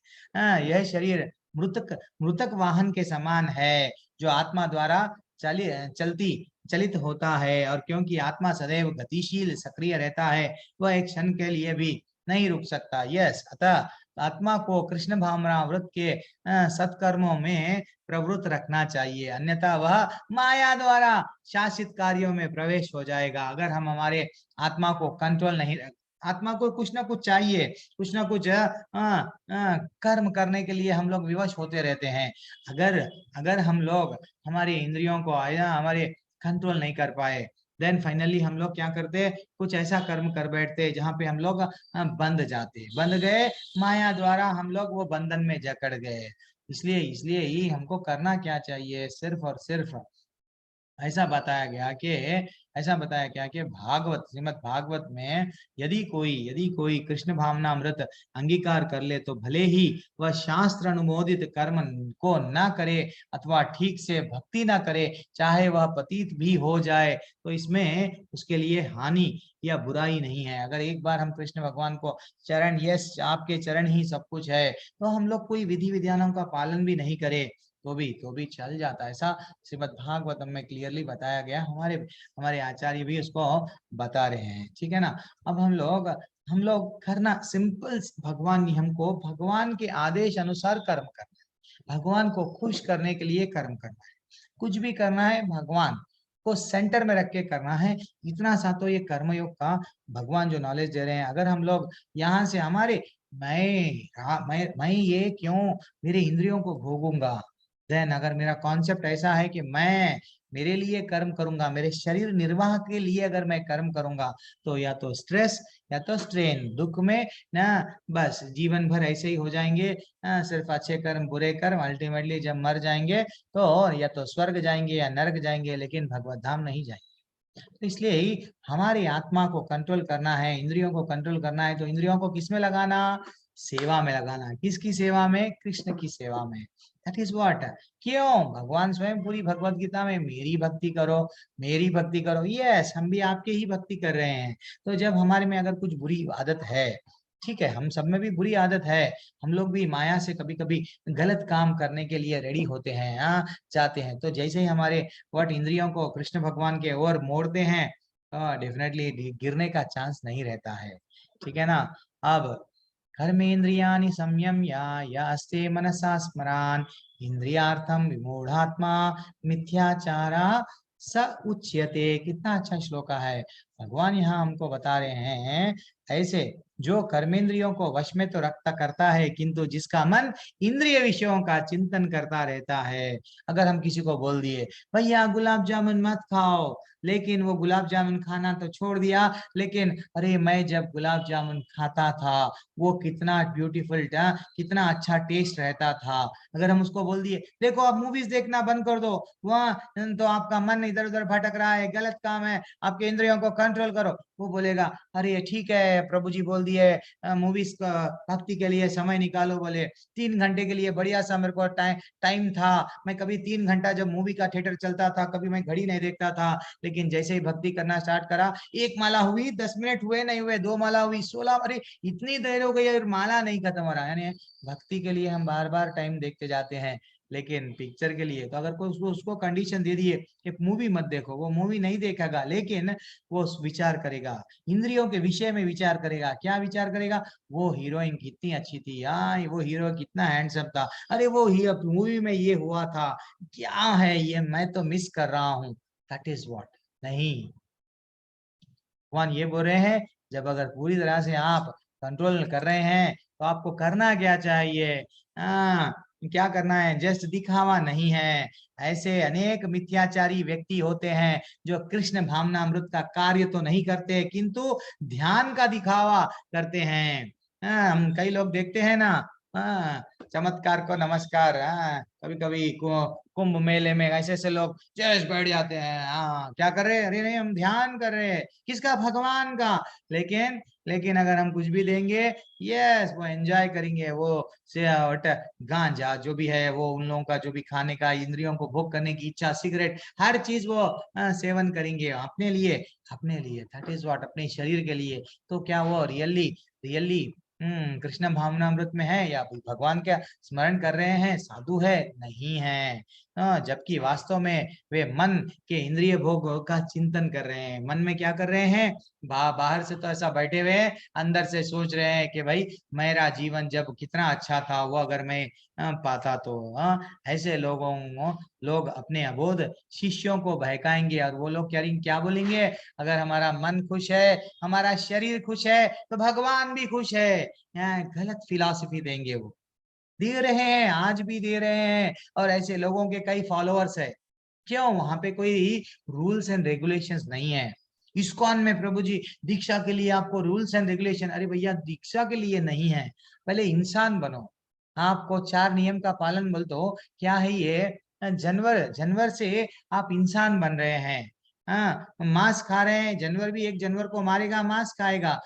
यह शरीर मृतक मृतक वाहन के समान है, जो आत्मा द्वारा चलती चलित होता है। और क्योंकि आत्मा सदैव गतिशील सक्रिय रहता है, वह एक क्षण के लिए भी नहीं रुक सकता। यस, अतः आत्मा को कृष्ण भावनामृत के सत्कर्मों में प्रवृत्त रखना चाहिए, अन्यथा वह माया द्वारा शासित कार्यों में प्रवेश हो जाएगा। अगर हम हमारे आत्मा को कंट्रोल नहीं रख, आत्मा को कुछ ना कुछ चाहिए, कुछ ना कुछ कर्म करने के लिए हम लोग विवश होते रहते हैं। अगर अगर हम लोग हमारे इंद्रियों को हमारे कंट्रोल नहीं कर पाए, देन फाइनली हम लोग क्या करते, कुछ ऐसा कर्म कर बैठते जहां पे हम लोग बंध गए, माया द्वारा हम लोग वो बंधन में जकड़ गए। इसलिए इसलिए ही हमको करना क्या चाहिए, सिर्फ और सिर्फ ऐसा बताया गया कि भागवत, श्रीमद् भागवत में यदि कोई कृष्ण भावना अमृत अंगीकार कर ले, तो भले ही वह शास्त्र अनुमोदित कर्म को ना करे अथवा ठीक से भक्ति ना करे, चाहे वह पतित भी हो जाए, तो इसमें उसके लिए हानि या बुराई नहीं है। अगर एक बार हम कृष्ण भगवान को चरण, यस आपके चरण ही सब कुछ है, तो हम लोग कोई विधि विधानों का पालन भी नहीं करें, तो भी चल जाता है। ऐसा श्रीमद् भागवतम में क्लियरली बताया गया, हमारे हमारे आचार्य भी उसको बता रहे हैं, ठीक है ना। अब हम लोग करना सिंपल, भगवान ने हमको भगवान के आदेश अनुसार कर्म करना है, भगवान को खुश करने के लिए कर्म करना है, कुछ भी करना है भगवान को सेंटर में रख के करना है। इतना सा तो ये कर्मयोग का भगवान जो नॉलेज दे रहे हैं। अगर हम लोग यहाँ से हमारे मैं ये क्यों मेरे इंद्रियों को भोगूंगा, देन अगर मेरा कॉन्सेप्ट ऐसा है कि मैं मेरे लिए कर्म करूंगा, मेरे शरीर निर्वाह के लिए अगर मैं कर्म करूंगा, तो या तो स्ट्रेस या तो स्ट्रेन, दुख में ना बस जीवन भर ऐसे ही हो जाएंगे। सिर्फ अच्छे कर्म बुरे कर्म, अल्टीमेटली जब मर जाएंगे तो या तो स्वर्ग जाएंगे या नरक जाएंगे, लेकिन भगवत धाम नहीं जाएंगे। तो इसलिए ही हमारी आत्मा को कंट्रोल करना है, इंद्रियों को कंट्रोल करना है, तो इंद्रियों को किसमें लगाना, सेवा में लगाना। किसकी सेवा में, कृष्ण की सेवा में। दैट इज व्हाट, क्यों भगवान स्वयं पूरी भगवत गीता में मेरी भक्ति करो, मेरी भक्ति करो। यस, हम भी आपके ही भक्ति कर रहे हैं। तो जब हमारे में अगर कुछ बुरी आदत है, ठीक है, हम सब में भी बुरी आदत है, हम लोग भी माया से कभी कभी गलत काम करने के लिए रेडी होते हैं, चाहते हैं। तो जैसे ही हमारे वट इंद्रियों को कृष्ण भगवान के ओर मोड़ते हैं, डेफिनेटली गिरने का चांस नहीं रहता है, ठीक है ना। अब कर्मेन्द्रियाणि संयम्य यास्ते मनसा स्मरान इंद्रियार्थम विमूढ़ात्मा मिथ्याचारा स उच्यते। कितना अच्छा श्लोक है। भगवान यहाँ हमको बता रहे हैं, ऐसे जो कर्मेंद्रियों को वश में तो रखता करता है, किंतु जिसका मन इंद्रिय विषयों का चिंतन करता रहता है। अगर हम किसी को बोल दिए भैया गुलाब जामुन मत खाओ, लेकिन वो गुलाब जामुन खाना तो छोड़ दिया, लेकिन अरे मैं जब गुलाब जामुन खाता था वो कितना ब्यूटीफुल था, कितना अच्छा टेस्ट रहता था। अगर हम उसको बोल दिए देखो आप मूवीज देखना बंद कर दो, वहां तो आपका मन इधर उधर भटक रहा है, गलत काम है, आपके इंद्रियों को कंट्रोल करो, वो बोलेगा अरे ठीक है प्रभु जी बोल दिए, मूवीज भक्ति के लिए समय निकालो। बोले 3 घंटे के लिए बढ़िया सा मेरे को टाइम था, मैं कभी 3 घंटा जब मूवी का थिएटर चलता था कभी मैं घड़ी नहीं देखता था, लेकिन जैसे ही भक्ति करना स्टार्ट करा, 1 माला हुई 10 मिनट हुए नहीं हुए, 2 माला हुई 16, अरे इतनी देर हो गई और माला नहीं खत्म हो रहा। यानी भक्ति के लिए हम बार बार टाइम देखते जाते हैं, लेकिन पिक्चर के लिए तो अगर कोई उसको कंडीशन दे दिए कि मूवी मत देखो, वो मूवी नहीं देखेगा, लेकिन वो विचार करेगा, इंद्रियों के विषय में विचार करेगा। क्या विचार करेगा, वो हीरोइन कितनी अच्छी थी, वो हीरो कितना हैंडसम था, अरे वो मूवी में ये हुआ था, क्या है ये मैं तो मिस कर रहा हूँ। That is what. नहीं, भगवान ये बोल रहे हैं, जब अगर पूरी तरह से आप कंट्रोल कर रहे हैं तो आपको करना क्या चाहिए, क्या करना है, जस्ट दिखावा नहीं है। ऐसे अनेक मिथ्याचारी व्यक्ति होते हैं जो कृष्ण भावनामृत का कार्य तो नहीं करते, किंतु ध्यान का दिखावा करते हैं। हम कई लोग देखते हैं ना, चमत्कार को नमस्कार, कभी कभी कुंभ मेले में ऐसे ऐसे लोग जस्ट बैठ जाते हैं, क्या कर रहे हैं, अरे नहीं हम ध्यान कर रहे हैं, किसका, भगवान का। लेकिन अगर हम कुछ भी देंगे, यस वो एंजॉय करेंगे, वो से गांजा जो भी है, वो उन लोगों का जो भी खाने का, इंद्रियों को भोग करने की इच्छा, सिगरेट, हर चीज वो सेवन करेंगे अपने लिए, अपने लिए, दैट इज व्हाट, अपने शरीर के लिए। तो क्या वो रियली रियली कृष्ण भावनामृत में है, या भगवान का स्मरण कर रहे हैं, साधु है, नहीं है। जबकि वास्तव में वे मन के इंद्रिय भोग का चिंतन कर रहे हैं। मन में क्या कर रहे हैं, बाहर से तो ऐसा बैठे हुए हैं, अंदर से सोच रहे हैं कि भाई मेरा जीवन जब कितना अच्छा था, वो अगर मैं पाता तो। ऐसे लोग अपने अबोध शिष्यों को बहकाएंगे, और वो लोग क्या बोलेंगे, अगर हमारा मन खुश है, हमारा शरीर खुश है, तो भगवान भी खुश है। गलत फिलॉसफी देंगे, वो दे रहे हैं, आज भी दे रहे हैं, और ऐसे लोगों के कई फॉलोअर्स है। क्यों, वहां पे कोई रूल्स एंड रेगुलेशंस नहीं है। इस्कॉन में प्रभु जी दीक्षा के लिए आपको रूल्स एंड रेगुलेशन, अरे भैया दीक्षा के लिए नहीं है, पहले इंसान बनो। आपको 4 नियम का पालन बोल तो क्या है ये, जानवर जानवर से आप इंसान बन रहे हैं। मांस खा रहे हैं, जानवर भी एक जानवर को मारेगा, मांस खाएगा।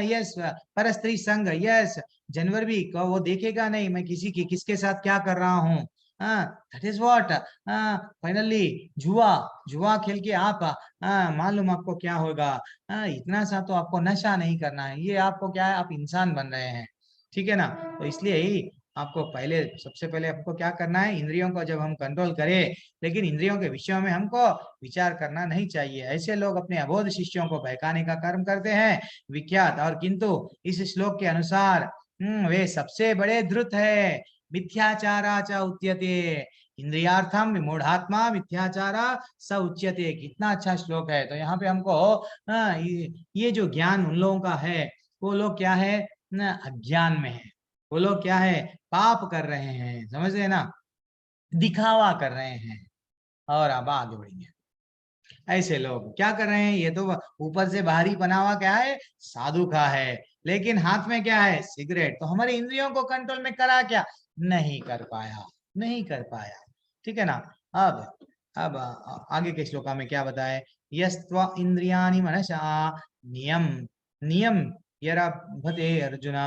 यस, परस्त्री संग, यस, जानवर भी वो देखेगा नहीं मैं किसके साथ क्या कर रहा हूँ। दैट इज व्हाट, फाइनली जुआ जुआ खेल के आप मालूम आपको क्या होगा। इतना सा तो आपको नशा नहीं करना है, ये आपको क्या है, आप इंसान बन रहे हैं, ठीक है ना। तो इसलिए ही आपको पहले सबसे पहले आपको क्या करना है, इंद्रियों को जब हम कंट्रोल करें, लेकिन इंद्रियों के विषयों में हमको विचार करना नहीं चाहिए। ऐसे लोग अपने अबोध शिष्यों को बहकाने का कर्म करते हैं, विख्यात। और किंतु इस श्लोक के अनुसार वे सबसे बड़े धृत है। मिथ्याचारा च उच्यते इंद्रियार्थम विमूढ़ात्मा मिथ्याचारा स उच्यते। कितना अच्छा श्लोक है। तो यहाँ पे हमको ये जो ज्ञान उन लोगों का है, वो लोग क्या है ना, अज्ञान में है। वो लोग क्या है, पाप कर रहे हैं, समझ रहे ना, दिखावा कर रहे हैं। और अब आगे बढ़ेंगे। ऐसे लोग क्या कर रहे हैं, ये तो ऊपर से बाहरी बनावा क्या है, साधु का है, लेकिन हाथ में क्या है, सिगरेट। तो हमारे इंद्रियों को कंट्रोल में करा क्या, नहीं कर पाया, नहीं कर पाया। ठीक है ना। अब आगे के श्लोका में क्या बताए, यस्त्व इंद्रियाणि मनसा नियम नियम यरभते अर्जुना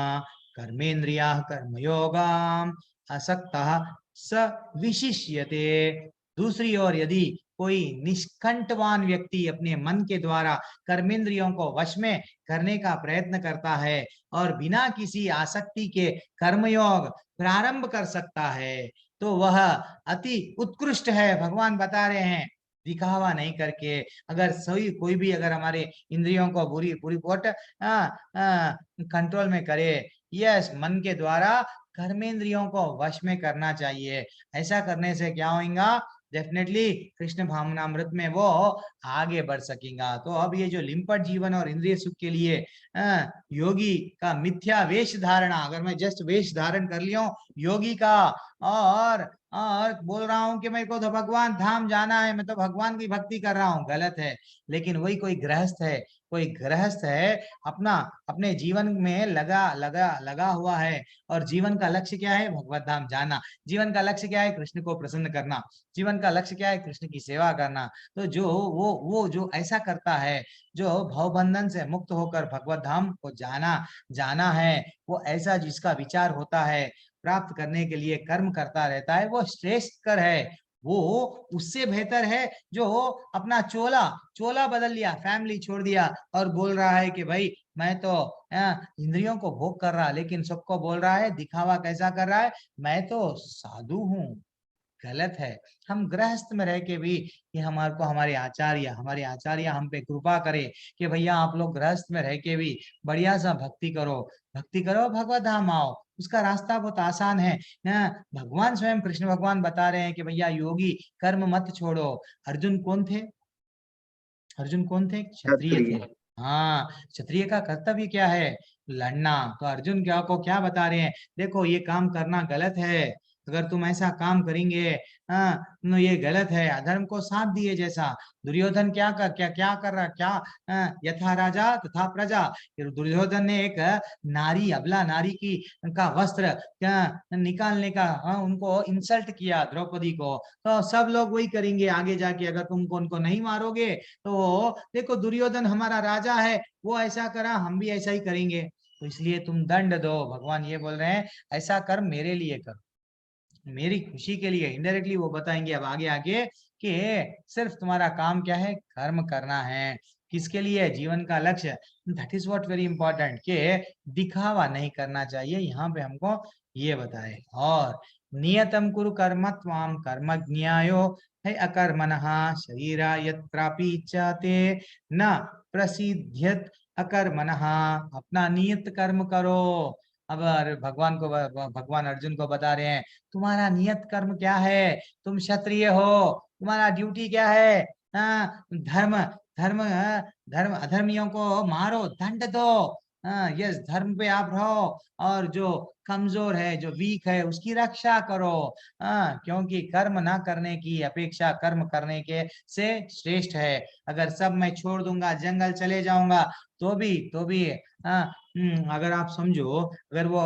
कर्मेन्द्रिया कर्मयोगाम असक्तः स विशिष्यते। दूसरी ओर यदि कोई निष्कंठवान व्यक्ति अपने मन के द्वारा कर्मेंद्रियों को वश में करने का प्रयत्न करता है और बिना किसी आसक्ति के कर्मयोग प्रारंभ कर सकता है, तो वह अति उत्कृष्ट है। भगवान बता रहे हैं, दिखावा नहीं करके अगर सही कोई भी अगर हमारे इंद्रियों को पूरी पूरी पोट कंट्रोल में करे, यस, मन के द्वारा कर्मेंद्रियों को वश में करना चाहिए। ऐसा करने से क्या होगा, डेफिनेटली कृष्ण भावनामृत में वो आगे बढ़ सकेगा। तो अब ये जो लिम्पट जीवन और इंद्रिय सुख के लिए योगी का मिथ्या वेश धारणा, अगर मैं जस्ट वेश धारण कर लिया योगी का और बोल रहा हूं कि मेरे को तो भगवान धाम जाना है, मैं तो भगवान की भक्ति कर रहा हूं, गलत है। लेकिन वही कोई गृहस्थ है, कोई गृहस्थ है अपना अपने जीवन में लगा लगा लगा हुआ है, और जीवन का लक्ष्य क्या है, भगवत धाम जाना। जीवन का लक्ष्य क्या है, कृष्ण को प्रसन्न करना। जीवन का लक्ष्य क्या है, कृष्ण की सेवा करना। तो जो वो जो ऐसा करता है, जो भवबंधन से मुक्त होकर भगवत धाम को जाना है, वो ऐसा जिसका विचार होता है, प्राप्त करने के लिए कर्म करता रहता है, वो श्रेष्ठ कर है। वो उससे बेहतर है जो अपना चोला चोला बदल लिया, फैमिली छोड़ दिया और बोल रहा है कि भाई मैं तो इंद्रियों को भोग कर रहा, लेकिन सबको बोल रहा है, दिखावा कैसा कर रहा है, मैं तो साधु हूँ। गलत है। हम गृहस्थ में रह के भी कि हमारे को हमारे आचार्य हम पे कृपा करे कि भैया आप लोग गृहस्थ में रह के भी बढ़िया सा भक्ति करो, भगवत धाम आओ। उसका रास्ता बहुत आसान है ना। भगवान स्वयं कृष्ण भगवान बता रहे हैं कि भैया योगी कर्म मत छोड़ो। अर्जुन कौन थे, अर्जुन कौन थे, क्षत्रिय थे। हाँ, क्षत्रिय का कर्तव्य क्या है, लड़ना। तो अर्जुन क्या बता रहे हैं, देखो ये काम करना गलत है, अगर तुम ऐसा काम करेंगे हाँ तो ये गलत है। अधर्म को साथ दिए जैसा दुर्योधन क्या कर रहा, यथा राजा तथा प्रजा। दुर्योधन ने एक नारी, अबला नारी की का वस्त्र निकालने का उनको इंसल्ट किया, द्रौपदी को। तो सब लोग वही करेंगे आगे जाके, अगर तुमको उनको नहीं मारोगे तो देखो दुर्योधन हमारा राजा है, वो ऐसा करा, हम भी ऐसा ही करेंगे, तो इसलिए तुम दंड दो। भगवान ये बोल रहे हैं ऐसा कर्म मेरे लिए करो, मेरी खुशी के लिए। इनडायरेक्टली वो बताएंगे अब आगे आगे कि सिर्फ तुम्हारा काम क्या है, कर्म करना है। किसके लिए, जीवन का लक्ष्य। That is what very important, के दिखावा नहीं करना चाहिए। यहाँ पे हमको ये बताए। और नियतम कुरु कर्म त्वाम कर्म ज्ञायो है अकर्मणः शरीरा यत्रापि इच्छाते न प्रसिद्ध्यत अकर्मणः। अपना नियत कर्म करो। अब भगवान अर्जुन को बता रहे हैं, तुम्हारा नियत कर्म क्या है, तुम क्षत्रिय हो, तुम्हारा ड्यूटी क्या है, धर्म धर्म धर्म अधर्मियों को मारो, दंड दो। यस, धर्म पे आप रहो, और जो कमजोर है, जो वीक है, उसकी रक्षा करो। क्योंकि कर्म ना करने की अपेक्षा कर्म करने के से श्रेष्ठ है। अगर सब मैं छोड़ दूंगा, जंगल चले जाऊंगा, तो भी अगर आप समझो, अगर वो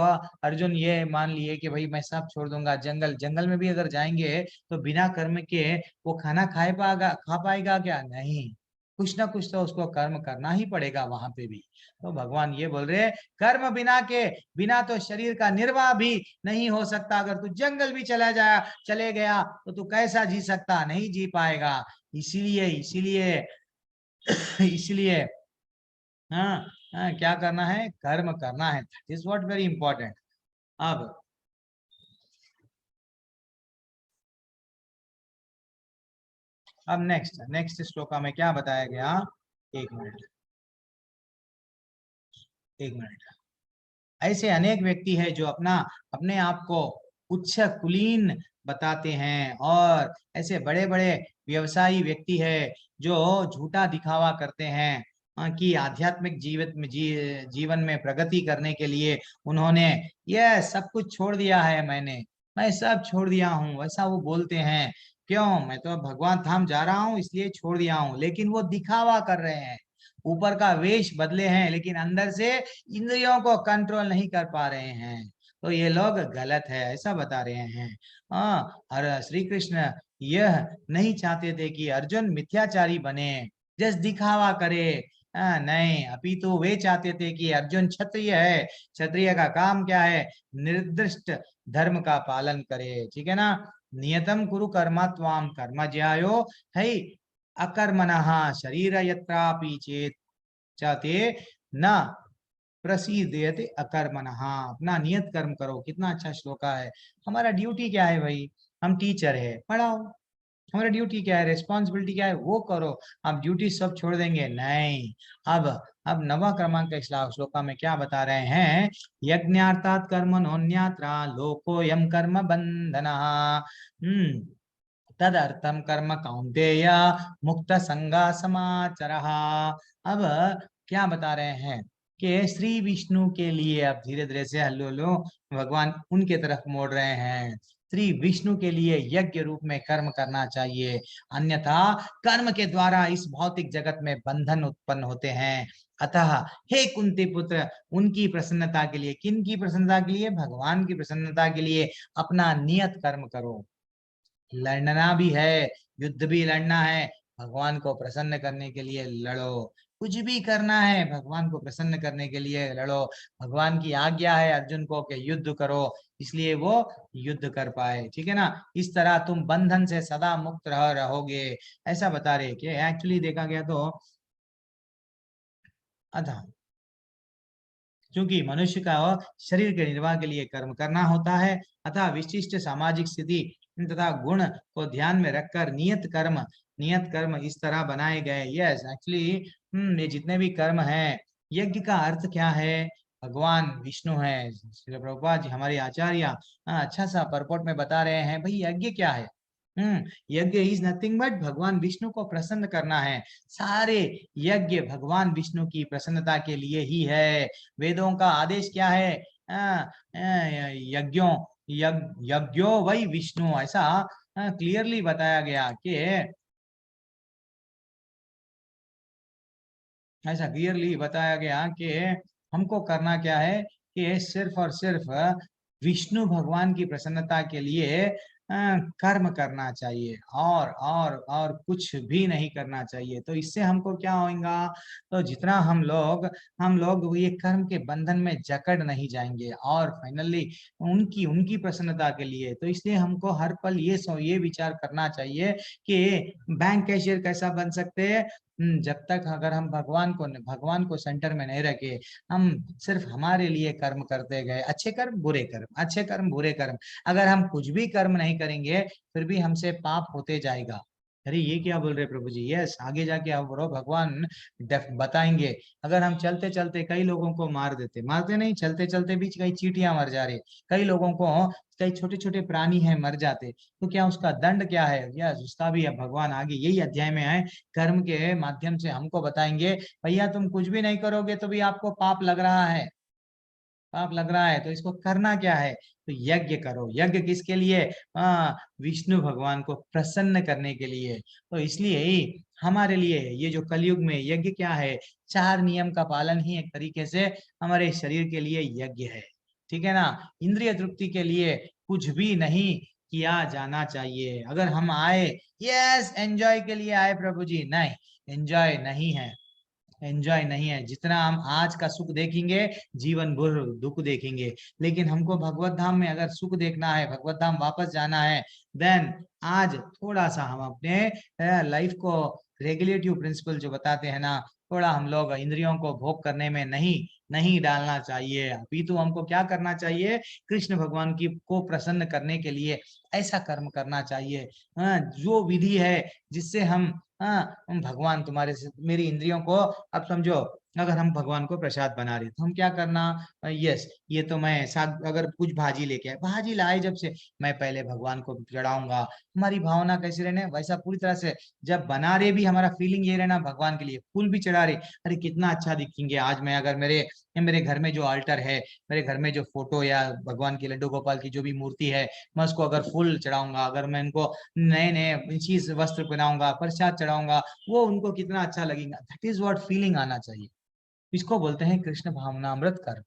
अर्जुन ये मान लिए कि भाई मैं सब छोड़ दूंगा, जंगल में भी अगर जाएंगे तो बिना कर्म के वो खाना खा पाएगा क्या, नहीं। कुछ ना कुछ तो उसको कर्म करना ही पड़ेगा वहां पे भी। तो भगवान ये बोल रहे हैं, कर्म बिना तो शरीर का निर्वाह भी नहीं हो सकता। अगर तू जंगल भी चले गया तो तू कैसा जी सकता, नहीं जी पाएगा। इसीलिए इसीलिए इसलिए हाँ क्या करना है, कर्म करना है। That is what very important. अब अब नेक्स्ट श्लोका में क्या बताया गया, एक मिनट एक मिनट। ऐसे अनेक व्यक्ति है जो अपने आप को उच्च कुलीन बताते हैं, और ऐसे बड़े बड़े व्यवसायी व्यक्ति है जो झूठा दिखावा करते हैं कि आध्यात्मिक जीवन में प्रगति करने के लिए उन्होंने यह सब कुछ छोड़ दिया है, मैं सब छोड़ दिया हूँ, वैसा वो बोलते हैं। क्यों, मैं तो भगवान धाम जा रहा हूँ इसलिए छोड़ दिया हूँ, लेकिन वो दिखावा कर रहे हैं, ऊपर का वेश बदले हैं लेकिन अंदर से इंद्रियों को कंट्रोल नहीं कर पा रहे हैं। तो ये लोग गलत है ऐसा बता रहे हैं। हाँ, और श्री कृष्ण यह नहीं चाहते थे कि अर्जुन मिथ्याचारी बने, जस्ट दिखावा करे। नहीं, अभी तो वे चाहते थे कि अर्जुन क्षत्रिय है, क्षत्रिय का काम क्या है, निर्दिष्ट धर्म का पालन करे, ठीक है ना। नियतम कुरु कर्मा त्वाम कर्म ज्यायो है अकर्मणः शरीर यत्रापि चेत चाहते न प्रसीदयते अकर्मणः, अपना नियत कर्म करो। कितना अच्छा श्लोका है। हमारा ड्यूटी क्या है भाई, हम टीचर है, पढ़ाओ। हमारा ड्यूटी क्या है, रिस्पॉन्सिबिलिटी क्या है, वो करो। आप ड्यूटी सब छोड़ देंगे, नहीं। अब अब नवा क्रमांक के श्लोका में क्या बता रहे हैं, यज्ञार्थात कर्मणोऽन्यत्र लोकोऽयं कर्म बंधनः। तदर्थम कर्म कौन्तेय मुक्त संगा समाचरः। अब क्या बता रहे हैं कि श्री विष्णु के लिए, अब धीरे धीरे से हल्लो लो भगवान उनके तरफ मोड़ रहे हैं। श्री विष्णु के लिए यज्ञ रूप में कर्म करना चाहिए, अन्यथा कर्म के द्वारा इस भौतिक जगत में बंधन उत्पन्न होते हैं। अतः हे कुंती पुत्र, उनकी प्रसन्नता के लिए, किन की प्रसन्नता के लिए, भगवान की प्रसन्नता के लिए अपना नियत कर्म करो। लड़ना भी है, युद्ध भी लड़ना है, भगवान को प्रसन्न करने के लिए लड़ो। कुछ भी करना है भगवान को प्रसन्न करने के लिए लड़ो। भगवान की आज्ञा है अर्जुन को कि युद्ध करो, इसलिए वो युद्ध कर पाए, ठीक है ना। इस तरह तुम बंधन से सदा मुक्त रहोगे, ऐसा बता रहे कि एक्चुअली देखा गया तो अधा, क्योंकि मनुष्य का शरीर के निर्वाह के लिए कर्म करना होता है, अतः विशिष्ट सामाजिक स्थिति तथा गुण को ध्यान में रखकर नियत कर्म इस तरह बनाए गए। यस एक्चुअली ये जितने भी कर्म हैं, यज्ञ का अर्थ क्या है, भगवान विष्णु है। श्रील प्रभुपाद जी हमारे आचार्य अच्छा सा परपोट में बता रहे हैं, भाई यज्ञ क्या है। यज्ञ इज नथिंग बट भगवान विष्णु को प्रसन्न करना है। सारे यज्ञ भगवान विष्णु की प्रसन्नता के लिए ही है। वेदों का आदेश क्या है, यज्ञों यज्ञो वही विष्णु, ऐसा क्लियरली बताया गया कि, ऐसा क्लियरली बताया गया कि हमको करना क्या है, कि सिर्फ और सिर्फ विष्णु भगवान की प्रसन्नता के लिए कर्म करना चाहिए, और कुछ भी नहीं करना चाहिए। तो इससे हमको क्या होगा, तो जितना हम लोग ये कर्म के बंधन में जकड़ नहीं जाएंगे, और फाइनली उनकी उनकी प्रसन्नता के लिए। तो इसलिए हमको हर पल ये विचार करना चाहिए कि बैंक कैशियर कैसा बन सकते हैं, जब तक अगर हम भगवान को सेंटर में नहीं रखे, हम सिर्फ हमारे लिए कर्म करते गए, अच्छे कर्म बुरे कर्म, अच्छे कर्म बुरे कर्म, अगर हम कुछ भी कर्म नहीं करेंगे फिर भी हमसे पाप होते जाएगा। अरे ये क्या बोल रहे प्रभु जी, यस आगे जाके अब भगवान बताएंगे। अगर हम चलते चलते कई लोगों को मारते नहीं, चलते चलते बीच कई चींटियां मर जा रही, कई लोगों को, कई छोटे छोटे प्राणी हैं मर जाते, तो क्या उसका दंड क्या है, यस उसका भी अब भगवान आगे यही अध्याय में है, कर्म के माध्यम से हमको बताएंगे। भैया तुम कुछ भी नहीं करोगे तो भी आपको पाप लग रहा है, पाप लग रहा है, तो इसको करना क्या है, तो यज्ञ करो। यज्ञ किसके लिए, विष्णु भगवान को प्रसन्न करने के लिए। तो इसलिए ही हमारे लिए ये जो कलयुग में यज्ञ क्या है, चार नियम का पालन ही एक तरीके से हमारे शरीर के लिए यज्ञ है, ठीक है ना। इंद्रिय तृप्ति के लिए कुछ भी नहीं किया जाना चाहिए। अगर हम आए यस एंजॉय के लिए आए प्रभु जी, नहीं, एंजॉय नहीं है, एंजॉय नहीं है। जितना हम आज का सुख देखेंगे, जीवन भर दुख देखेंगे। लेकिन हमको भगवत धाम में अगर सुख देखना है, भगवत धाम वापस जाना है, देन आज थोड़ा सा हम अपने लाइफ को, रेगुलेटिव प्रिंसिपल जो बताते हैं ना, थोड़ा हम लोग इंद्रियों को भोग करने में नहीं नहीं डालना चाहिए। अभी तो हमको क्या करना चाहिए, कृष्ण भगवान की को प्रसन्न करने के लिए ऐसा कर्म करना चाहिए। हाँ, जो विधि है जिससे हम, हाँ, भगवान तुम्हारे से मेरी इंद्रियों को, अब समझो अगर हम भगवान को प्रसाद बना रहे तो हम क्या करना, यस ये तो मैं साग, अगर कुछ भाजी लेके आए, भाजी लाए जब से मैं पहले भगवान को चढ़ाऊंगा। हमारी भावना कैसे रहने वैसा पूरी तरह से, जब बना रहे भी हमारा फीलिंग ये रहना भगवान के लिए, फूल भी चढ़ा रहे, अरे कितना अच्छा दिखेंगे आज मैं, अगर मेरे मेरे घर में जो अल्टर है, मेरे घर में जो फोटो या भगवान की लड्डू गोपाल की जो भी मूर्ति है, मैं उसको अगर फूल चढ़ाऊंगा, अगर मैं इनको नए नए चीज वस्त्र पहनाऊंगा, प्रसाद चढ़ाऊंगा, वो उनको कितना अच्छा लगेगा। दैट इज व्हाट फीलिंग आना चाहिए। इसको बोलते हैं कृष्ण भावनामृत कर्म।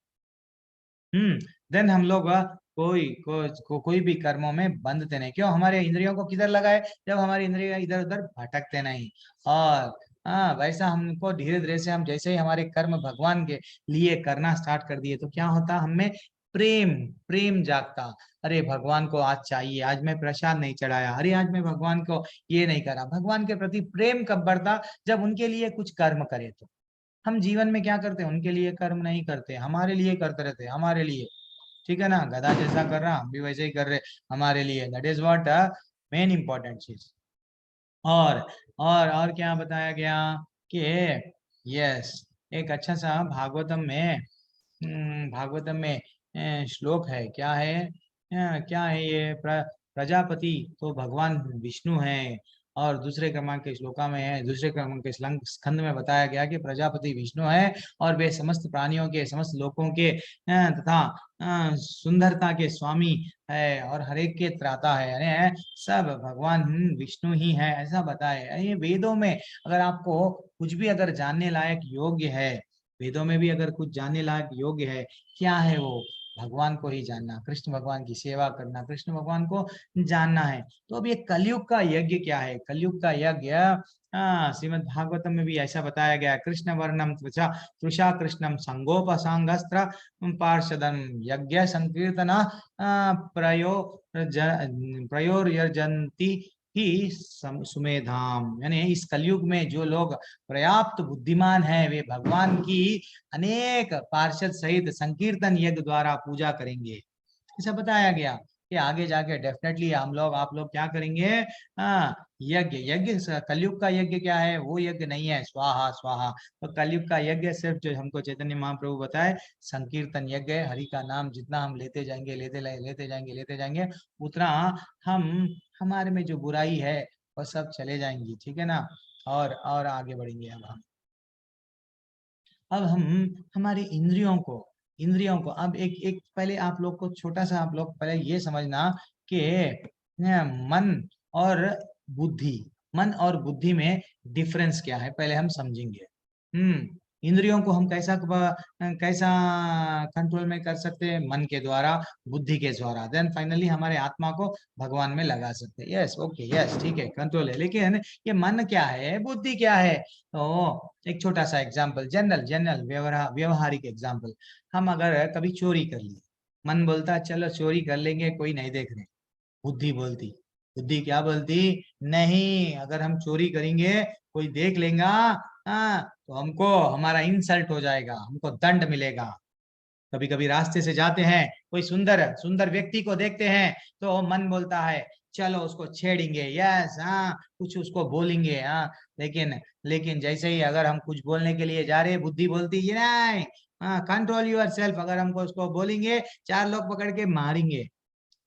देन हम लोग कोई भी कर्मों में बंधते नहीं। क्यों? हमारे इंद्रियों को किधर लगाए, जब हमारी इंद्रियां इधर उधर भटकते नहीं। और हाँ, वैसा हमको धीरे धीरे से, हम जैसे ही हमारे कर्म भगवान के लिए करना स्टार्ट कर दिए तो क्या होता, हमें प्रेम प्रेम जागता। अरे भगवान को आज चाहिए, आज मैं प्रसाद नहीं चढ़ाया, अरे आज मैं भगवान को ये नहीं करा। भगवान के प्रति प्रेम कब बढ़ता, जब उनके लिए कुछ कर्म करे। तो हम जीवन में क्या करते हैं, उनके लिए कर्म नहीं करते, हमारे लिए करते रहते हैं, हमारे लिए। ठीक है ना, गधा जैसा कर रहा हम भी वैसे ही कर रहे हमारे लिए। That is what main important चीज। और और क्या बताया गया कि यस, एक अच्छा सा भागवतम में, भागवतम में श्लोक है, क्या है, क्या है ये, प्रजापति तो भगवान विष्णु है। और दूसरे क्रमांक के श्लोका में है, दूसरे क्रमांक के स्कंद में बताया गया कि प्रजापति विष्णु है और वे समस्त प्राणियों के, समस्त लोगों के तथा सुंदरता के स्वामी है और हर एक के त्राता है, यानी सब भगवान विष्णु ही है, ऐसा बताया ये वेदों में। अगर आपको कुछ भी अगर जानने लायक योग्य है, वेदों में भी अगर कुछ जानने लायक योग्य है, क्या है वो, भगवान को ही जानना, कृष्ण भगवान की सेवा करना, कृष्ण भगवान को जानना है। तो अब ये कलयुग का यज्ञ क्या है, कलयुग का यज्ञ, श्रीमद् भागवतम में भी ऐसा बताया गया, कृष्ण वर्णम त्वचा तृषा कृष्णम संगोपसांगस्त्र पार्षदम यज्ञ संकीर्तना प्रयो प्रयोर्यजंती ही सुमेधाम। यानी इस कलयुग में जो लोग पर्याप्त बुद्धिमान है, वे भगवान की अनेक पार्षद सहित संकीर्तन यज्ञ द्वारा पूजा करेंगे। ऐसा बताया गया कि आगे जाके डेफिनेटली हम लोग, आप लोग क्या करेंगे, यज्ञ यज्ञ कलयुग का यज्ञ क्या है, वो यज्ञ नहीं है स्वाहा स्वाहा। तो कलयुग का यज्ञ सिर्फ जो हमको चैतन्य महाप्रभु बताए, संकीर्तन यज्ञ है। हरि का नाम जितना हम लेते जाएंगे, लेते जाएंगे उतना हम, हमारे में जो बुराई है वो सब चले जाएंगी। ठीक है ना, और आगे बढ़ेंगे। अब हम हमारी इंद्रियों को अब एक एक पहले आप लोग को छोटा सा, आप लोग पहले ये समझना कि मन और बुद्धि, मन और बुद्धि में डिफरेंस क्या है, पहले हम समझेंगे। इंद्रियों को हम कैसा कैसा कंट्रोल में कर सकते हैं, मन के द्वारा, बुद्धि के द्वारा। देन फाइनली हमारे आत्मा को भगवान में लगा सकते हैं। यस, ओके, यस, ठीक है, कंट्रोल है। लेकिन ये मन क्या है, बुद्धि क्या है, तो एक छोटा सा एग्जाम्पल, जनरल जनरल व्यवहारिक एग्जाम्पल। हम अगर कभी चोरी कर लिए, मन बोलता चलो चोरी कर लेंगे, कोई नहीं देख रहे। बुद्धि बोलती, बुद्धि क्या बोलती, नहीं, अगर हम चोरी करेंगे कोई देख लेगा, हाँ, तो हमको हमारा इंसल्ट हो जाएगा, हमको दंड मिलेगा। कभी कभी रास्ते से जाते हैं, कोई सुंदर सुंदर व्यक्ति को देखते हैं, तो मन बोलता है चलो उसको छेड़ेंगे, यस, हाँ, कुछ उसको बोलेंगे, हाँ। लेकिन लेकिन जैसे ही अगर हम कुछ बोलने के लिए जा रहे हैं, बुद्धि बोलती है नहीं, हाँ, कंट्रोल योर सेल्फ, अगर हमको उसको बोलेंगे चार लोग पकड़ के मारेंगे।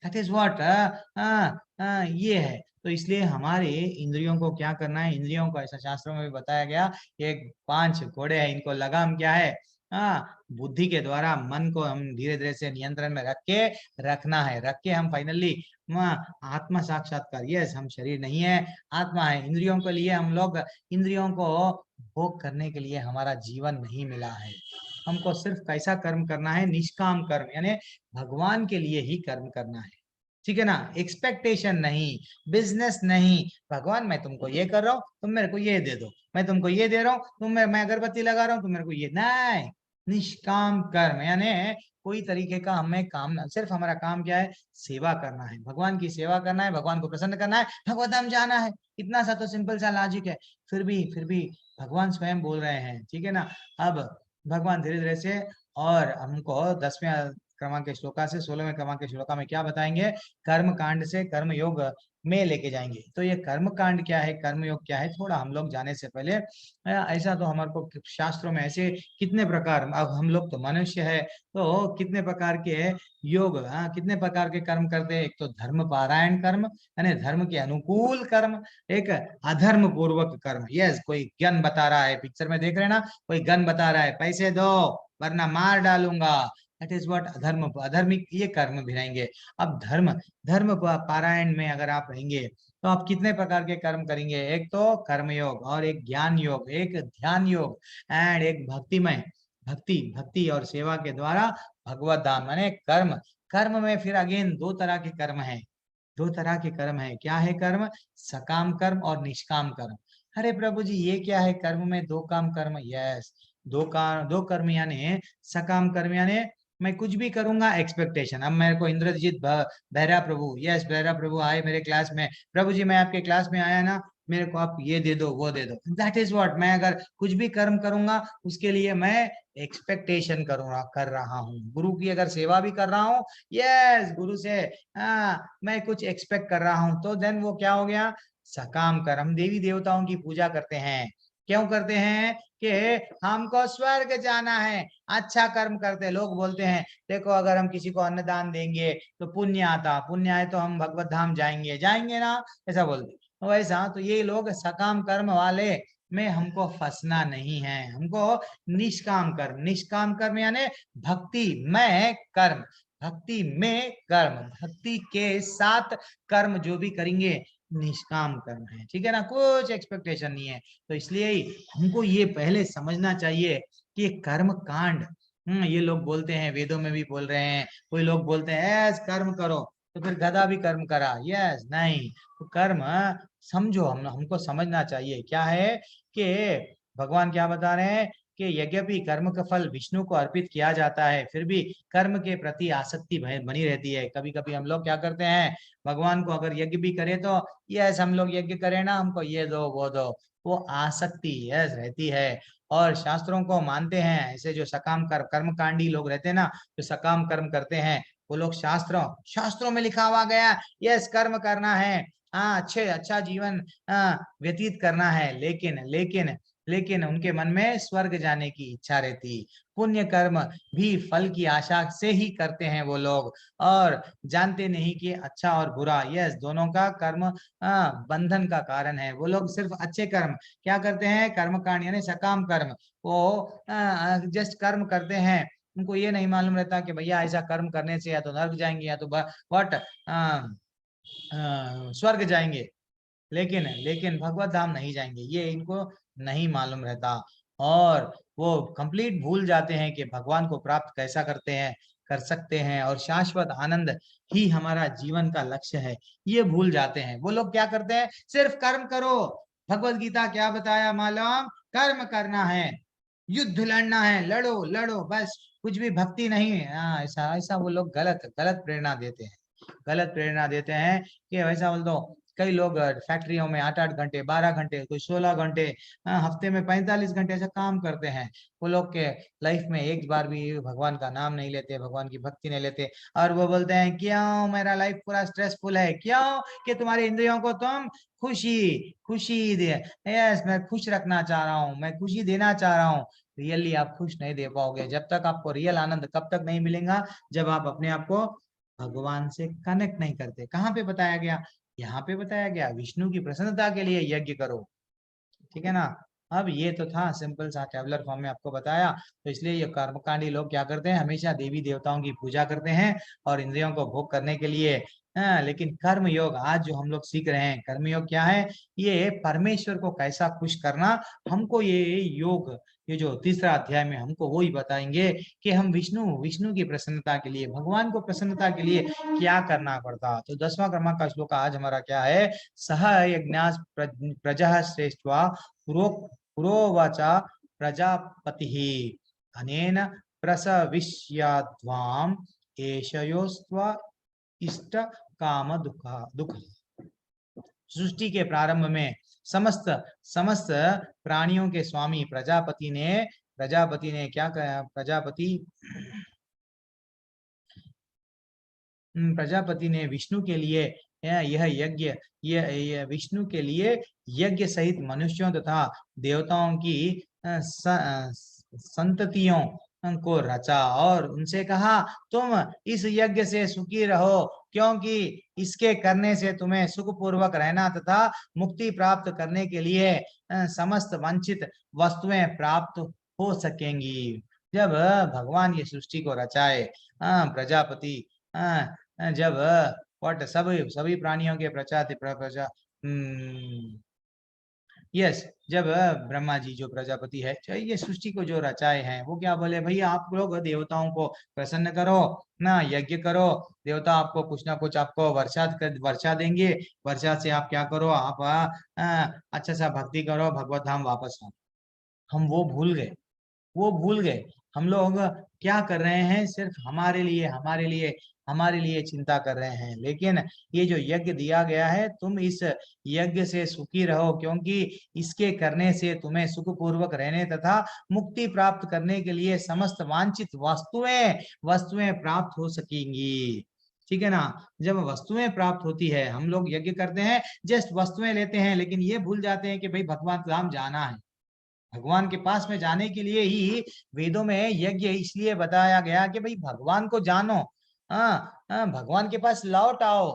दैट इज व्हाट, ये है। तो इसलिए हमारे इंद्रियों को क्या करना है, इंद्रियों को ऐसा शास्त्रों में भी बताया गया, एक 5 घोड़े हैं, इनको लगाम क्या है, बुद्धि के द्वारा मन को हम धीरे धीरे से नियंत्रण में रख के रखना है, रख के हम फाइनली आत्मा साक्षात्कार, यस, हम शरीर नहीं है, आत्मा है। इंद्रियों के लिए हम लोग, इंद्रियों को भोग करने के लिए हमारा जीवन नहीं मिला है। हमको सिर्फ कैसा कर्म करना है, निष्काम कर्म, यानी भगवान के लिए ही कर्म करना है। ठीक है ना, एक्सपेक्टेशन नहीं, बिजनेस नहीं, भगवान मैं तुमको ये कर रहा हूँ, तुम मेरे को ये दे दो, मैं तुमको ये दे रहा हूँ, मैं अगरबत्ती लगा रहा हूँ, तुम मेरे को ये नहीं। निष्काम कर्म, यानी कोई तरीके का हमें काम ना, सिर्फ हमारा काम क्या है, सेवा करना है, भगवान की सेवा करना है, भगवान को प्रसन्न करना है, भगवत धाम जाना है। इतना सा तो सिंपल सा लॉजिक है। फिर भी भगवान स्वयं बोल रहे हैं, ठीक है ना। अब भगवान धीरे धीरे से, और हमको 10वें क्रमांक के श्लोका से 16वें क्रमांक के श्लोका में क्या बताएंगे, कर्म कांड से कर्म योग में लेके जाएंगे। तो ये कर्म कांड क्या है, कर्म योग क्या है, थोड़ा हम लोग जाने से पहले ऐसा तो हमारे को शास्त्रों में ऐसे कितने प्रकार, अब हम लोग तो मनुष्य है तो कितने प्रकार के योग, कितने प्रकार के कर्म करते हैं। एक तो धर्म पारायण कर्म यानी धर्म के अनुकूल कर्म, एक अधर्म पूर्वक कर्म। यस, कोई गन बता रहा है, पिक्चर में देख रहे हैं ना, कोई गन बता रहा है पैसे दो वरना मार डालूंगा, दैट इज व्हाट अधर्म, अधर्मिक ये कर्म भी रहेंगे। अब धर्म धर्म पारायण में अगर आप रहेंगे तो आप कितने प्रकार के कर्म करेंगे, एक तो कर्म योग और एक ज्ञान योग, एक ध्यान योग एंड एक भक्तिमय, भक्ति भक्ति और सेवा के द्वारा भगवत धाम माने कर्म। कर्म में फिर अगेन दो तरह के कर्म है, दो तरह के कर्म है। क्या है कर्म, सकाम कर्म और निष्काम कर्म। अरे प्रभु जी ये क्या है, कर्म में दो काम कर्म, यस, दो कर्म यानी सकाम कर्म यानी मैं कुछ भी करूंगा एक्सपेक्टेशन। अब मेरे को इंद्रजीत बहरा प्रभु, यस बहरा प्रभु आए मेरे क्लास में, प्रभु जी मैं आपके क्लास में आया ना, मेरे को आप ये दे दो वो दे दो, दैट इज व्हाट, मैं अगर कुछ भी कर्म करूंगा उसके लिए मैं एक्सपेक्टेशन करूंगा, कर रहा हूँ। गुरु की अगर सेवा भी कर रहा हूँ, यस गुरु से मैं कुछ एक्सपेक्ट कर रहा हूँ, तो देन वो क्या हो गया, सकाम कर्म। हम देवी देवताओं की पूजा करते हैं, क्यों करते हैं कि हमको स्वर्ग जाना है, अच्छा कर्म करते हैं। लोग बोलते हैं देखो अगर हम किसी को अन्नदान देंगे तो पुण्य आता, पुण्य आए तो हम भगवत धाम जाएंगे, जाएंगे ना, ऐसा बोलते। तो वैसा तो ये लोग सकाम कर्म वाले में हमको फंसना नहीं है, हमको निष्काम कर्म, निष्काम कर्म यानी भक्ति में कर्म, भक्ति में कर्म, भक्ति के साथ कर्म जो भी करेंगे निष्काम कर्म है, ठीक है ना, कुछ एक्सपेक्टेशन नहीं है। तो इसलिए ही हमको ये पहले समझना चाहिए कि कर्म कांड, ये लोग बोलते हैं, वेदों में भी बोल रहे हैं, कोई लोग बोलते हैं ऐस कर्म करो, तो फिर गधा भी कर्म करा, यस नहीं, तो कर्म समझो, हमको समझना चाहिए क्या है कि भगवान क्या बता रहे हैं कि यद्यपि कर्म का फल विष्णु को अर्पित किया जाता है, फिर भी कर्म के प्रति आसक्ति बनी रहती है। कभी कभी हम लोग क्या करते हैं, भगवान को अगर यज्ञ भी करे तो यस हम लोग यज्ञ करें ना, हमको ये दो वो दो, वो आसक्ति यस रहती है। और शास्त्रों को मानते हैं, ऐसे जो सकाम कर्मकांडी लोग रहते हैं ना, जो सकाम कर्म करते हैं, वो लोग शास्त्रों शास्त्रों में लिखा हुआ गया यस कर्म करना है, हाँ अच्छे अच्छा जीवन व्यतीत करना है, लेकिन लेकिन लेकिन उनके मन में स्वर्ग जाने की इच्छा रहती। पुण्य कर्म भी फल की आशा से ही करते हैं वो लोग, और जानते नहीं कि अच्छा और बुरा यस दोनों का कर्म बंधन का कारण है। वो लोग सिर्फ अच्छे कर्म क्या करते हैं, कर्म कांड यानी सकाम कर्म, वो जस्ट कर्म करते हैं। उनको ये नहीं मालूम रहता कि भैया ऐसा कर्म करने से या तो नर्क जाएंगे या तो व्हाट स्वर्ग जाएंगे, लेकिन लेकिन भगवत धाम नहीं जाएंगे, ये इनको नहीं मालूम रहता। और वो कंप्लीट भूल जाते हैं कि भगवान को प्राप्त कैसा करते हैं, कर सकते हैं, और शाश्वत आनंद ही हमारा जीवन का लक्ष्य है, ये भूल जाते हैं। वो लोग क्या करते हैं, सिर्फ कर्म करो। भगवत गीता क्या बताया मालूम, कर्म करना है, युद्ध लड़ना है, लड़ो लड़ो बस, कुछ भी भक्ति नहीं। ऐसा ऐसा वो लोग गलत गलत प्रेरणा देते हैं, गलत प्रेरणा देते हैं कि वैसा बोल दो। कई लोग फैक्ट्रियों में 8-8 घंटे 12 घंटे कोई 16 घंटे, हफ्ते में 45 घंटे ऐसा काम करते हैं। वो लोग के लाइफ में एक बार भी भगवान का नाम नहीं लेते, भगवान की भक्ति नहीं लेते, और वो बोलते हैं क्यों मेरा लाइफ पूरा स्ट्रेसफुल है, क्यों कि तुम्हारे इंद्रियों को तुम खुशी खुशी दे, यस मैं खुश रखना चाह रहा हूँ, मैं खुशी देना चाह रहा हूँ। रियली आप खुश नहीं दे पाओगे जब तक आपको रियल आनंद कब तक नहीं मिलेगा, जब आप अपने आप को भगवान से कनेक्ट नहीं करते। कहाँ पे बताया गया, यहाँ पे बताया गया विष्णु की प्रसन्नता के लिए यज्ञ करो, ठीक है ना। अब ये तो था सिंपल सा टेबलर फॉर्म में आपको बताया। तो इसलिए ये कर्मकांडी लोग क्या करते हैं, हमेशा देवी देवताओं की पूजा करते हैं और इंद्रियों को भोग करने के लिए। लेकिन कर्म योग आज जो हम लोग सीख रहे हैं, कर्म योग क्या है, ये परमेश्वर को कैसा खुश करना, हमको ये योग, ये जो तीसरा अध्याय में हमको वो ही बताएंगे कि हम विष्णु विष्णु की प्रसन्नता के लिए, भगवान को प्रसन्नता के लिए क्या करना पड़ता। तो 10वां क्रमांक का श्लोक आज हमारा क्या है, सह यज्ञास प्रजा श्रेष्ठवा पुरोवाचा प्रजापतिः अनेन प्रसविष्याध्वाम एषयोस्त्वा इष्ट काम दुख। सृष्टि के प्रारंभ में समस्त समस्त प्राणियों के स्वामी प्रजापति ने क्या कहा, प्रजापति ने विष्णु के लिए यह यज्ञ यह विष्णु के लिए यज्ञ सहित मनुष्यों तथा देवताओं की संततियों को रचा और उनसे कहा, तुम इस यज्ञ से सुखी रहो, क्योंकि इसके करने से तुम्हें सुख पूर्वक रहना तथा मुक्ति प्राप्त करने के लिए समस्त वांछित वस्तुएं प्राप्त हो सकेंगी। जब भगवान ये सृष्टि को रचाए, प्रजापति जब वट सभी प्राणियों के प्रजा यस जब ब्रह्मा जी जो प्रजापति है, ये सृष्टि को जो रचाए हैं, वो क्या बोले, भैया आप लोग देवताओं को प्रसन्न करो ना, यज्ञ करो, देवता आपको कुछ ना कुछ आपको वर्षा देंगे, वर्षा से आप क्या करो, आप अच्छा सा भक्ति करो, भगवत धाम वापस आओ। हम वो भूल गए। हम लोग क्या कर रहे हैं, सिर्फ हमारे लिए चिंता कर रहे हैं। लेकिन ये जो यज्ञ दिया गया है, तुम इस यज्ञ से सुखी रहो, क्योंकि इसके करने से तुम्हें सुख पूर्वक रहने तथा मुक्ति प्राप्त करने के लिए समस्त वांछित वस्तुएं प्राप्त हो सकेंगी। ठीक है ना। जब वस्तुएं प्राप्त होती है, हम लोग यज्ञ करते हैं, जस्ट वस्तुएं लेते हैं, लेकिन ये भूल जाते हैं कि भाई भगवान धाम जाना है। भगवान के पास में जाने के लिए ही वेदों में यज्ञ इसलिए बताया गया कि भाई भगवान को जानो, भगवान के पास लौट आओ,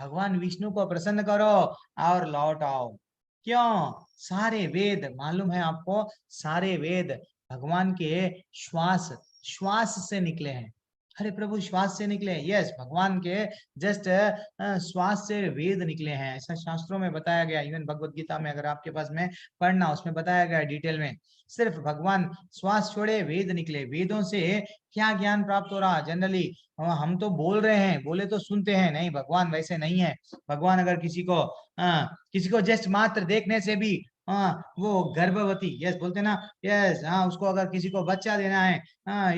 भगवान विष्णु को प्रसन्न करो और लौट आओ। क्यों? सारे वेद मालूम है आपको, सारे वेद भगवान के श्वास से निकले हैं। अरे प्रभु, श्वास से निकले? यस, भगवान के जस्ट श्वास से वेद निकले हैं, ऐसा शास्त्रों में बताया गया। इवन भगवत गीता में अगर आपके पास में पढ़ना, उसमें बताया गया डिटेल में। सिर्फ भगवान श्वास छोड़े, वेद निकले। वेदों से क्या ज्ञान प्राप्त हो रहा? जनरली हम तो बोल रहे हैं, बोले तो सुनते हैं, नहीं, भगवान वैसे नहीं है। भगवान अगर किसी को जस्ट मात्र देखने से भी वो गर्भवती, यस बोलते ना, यस, उसको अगर किसी को बच्चा देना है,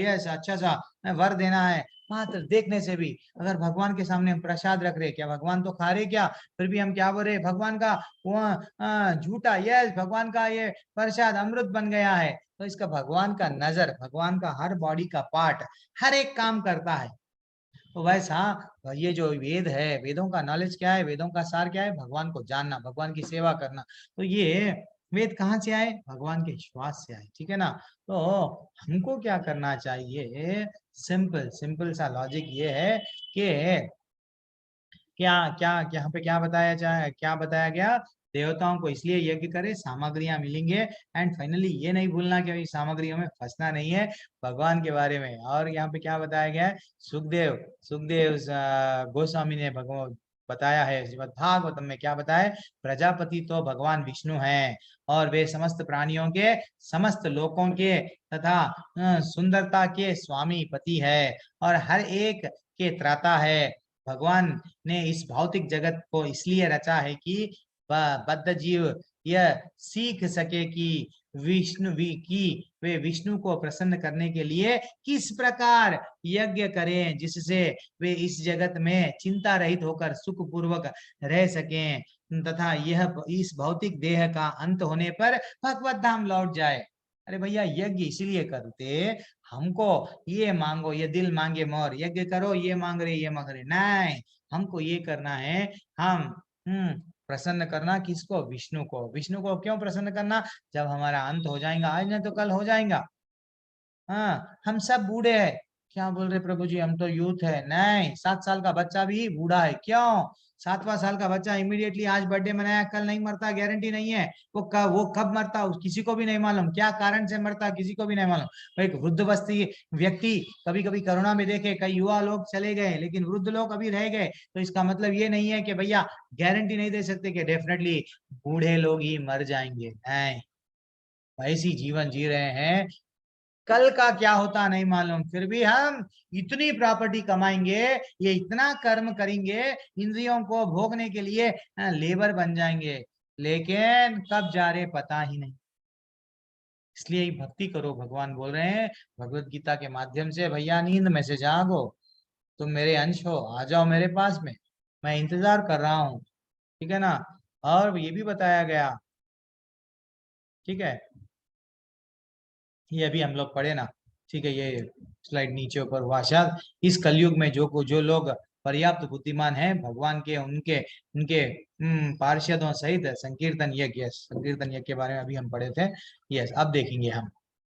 यस, अच्छा सा वर देना है, मात्र देखने से भी अगर भगवान के सामने हम प्रसाद रख रहे, क्या भगवान तो खा रहे क्या? फिर भी हम क्या बोल रहे, भगवान का वो झूठा, यस, भगवान का ये प्रसाद अमृत बन गया है। तो इसका भगवान का नजर, भगवान का हर बॉडी का पार्ट हर एक काम करता है। तो वैसा ये जो वेद है, वेदों का नॉलेज क्या है, वेदों का सार क्या है? भगवान को जानना, भगवान की सेवा करना। तो ये वेद कहाँ से आए? भगवान के श्वास से आए। ठीक है ना। तो हमको क्या करना चाहिए? सिंपल सा लॉजिक ये है कि क्या क्या यहाँ पे क्या बताया गया? देवताओं को इसलिए यज्ञ करे, सामग्रियां मिलेंगे, एंड फाइनली ये नहीं भूलना कि भाई सामग्रियों में फंसना नहीं है, भगवान के बारे में। और यहाँ पे क्या बताया गया है? सुखदेव गोस्वामी ने भगवान बताया है श्रीमद् भागवतम में, क्या बताया? प्रजापति तो भगवान विष्णु हैं, और वे समस्त प्राणियों के, समस्त लोकों के तथा सुंदरता के स्वामी पति है, और हर एक के त्राता है। भगवान ने इस भौतिक जगत को इसलिए रचा है कि बद्ध जीव यह सीख सके कि वे विष्णु को प्रसन्न करने के लिए किस प्रकार यज्ञ करें, जिससे वे इस जगत में चिंता रहित होकर सुख पूर्वक रह सकें, तथा यह इस भौतिक देह का अंत होने पर भगवत धाम लौट जाए। अरे भैया, यज्ञ इसीलिए करते, हमको ये मांगो, ये दिल मांगे मोर, यज्ञ करो, ये मांग रहे, ये मांग रहे, नहीं, हमको ये करना है, हम प्रसन्न करना किसको? विष्णु को। विष्णु को क्यों प्रसन्न करना? जब हमारा अंत हो जाएगा, आज नहीं तो कल हो जाएगा। हम सब बूढ़े हैं। क्या बोल रहे प्रभु जी, हम तो यूथ है? नहीं, 7 साल का बच्चा भी बूढ़ा है। क्यों? 7वां साल का बच्चा इमीडिएटली आज बर्थडे मनाया, कल नहीं मरता, गारंटी नहीं है। वो कब मरता किसी को भी नहीं मालूम, क्या कारण से मरता किसी को भी नहीं मालूम। एक वृद्ध बस्ती व्यक्ति कभी कभी कोरोना में देखे, कई युवा लोग चले गए, लेकिन वृद्ध लोग अभी रह गए। तो इसका मतलब ये नहीं है कि भैया गारंटी नहीं दे सकते कि डेफिनेटली बूढ़े लोग ही मर जाएंगे, नहीं, ऐसी जीवन जी रहे हैं, कल का क्या होता नहीं मालूम। फिर भी हम इतनी प्रॉपर्टी कमाएंगे, ये इतना कर्म करेंगे, इंद्रियों को भोगने के लिए लेबर बन जाएंगे, लेकिन कब जा रहे पता ही नहीं। इसलिए भक्ति करो, भगवान बोल रहे हैं भगवत गीता के माध्यम से, भैया नींद में से जागो, तुम मेरे अंश हो, आ जाओ मेरे पास में, मैं इंतजार कर रहा हूँ। ठीक है ना। और ये भी बताया गया, ठीक है, ये अभी हम लोग पढ़े ना, ठीक है, ये स्लाइड नीचे ऊपर हुआ। शायद इस कलयुग में जो लोग पर्याप्त बुद्धिमान है भगवान के उनके उनके पार्षदों सहित संकीर्तन यज्ञ, संकीर्तन यज्ञ के बारे में अभी हम पढ़े थे। यस, अब देखेंगे हम।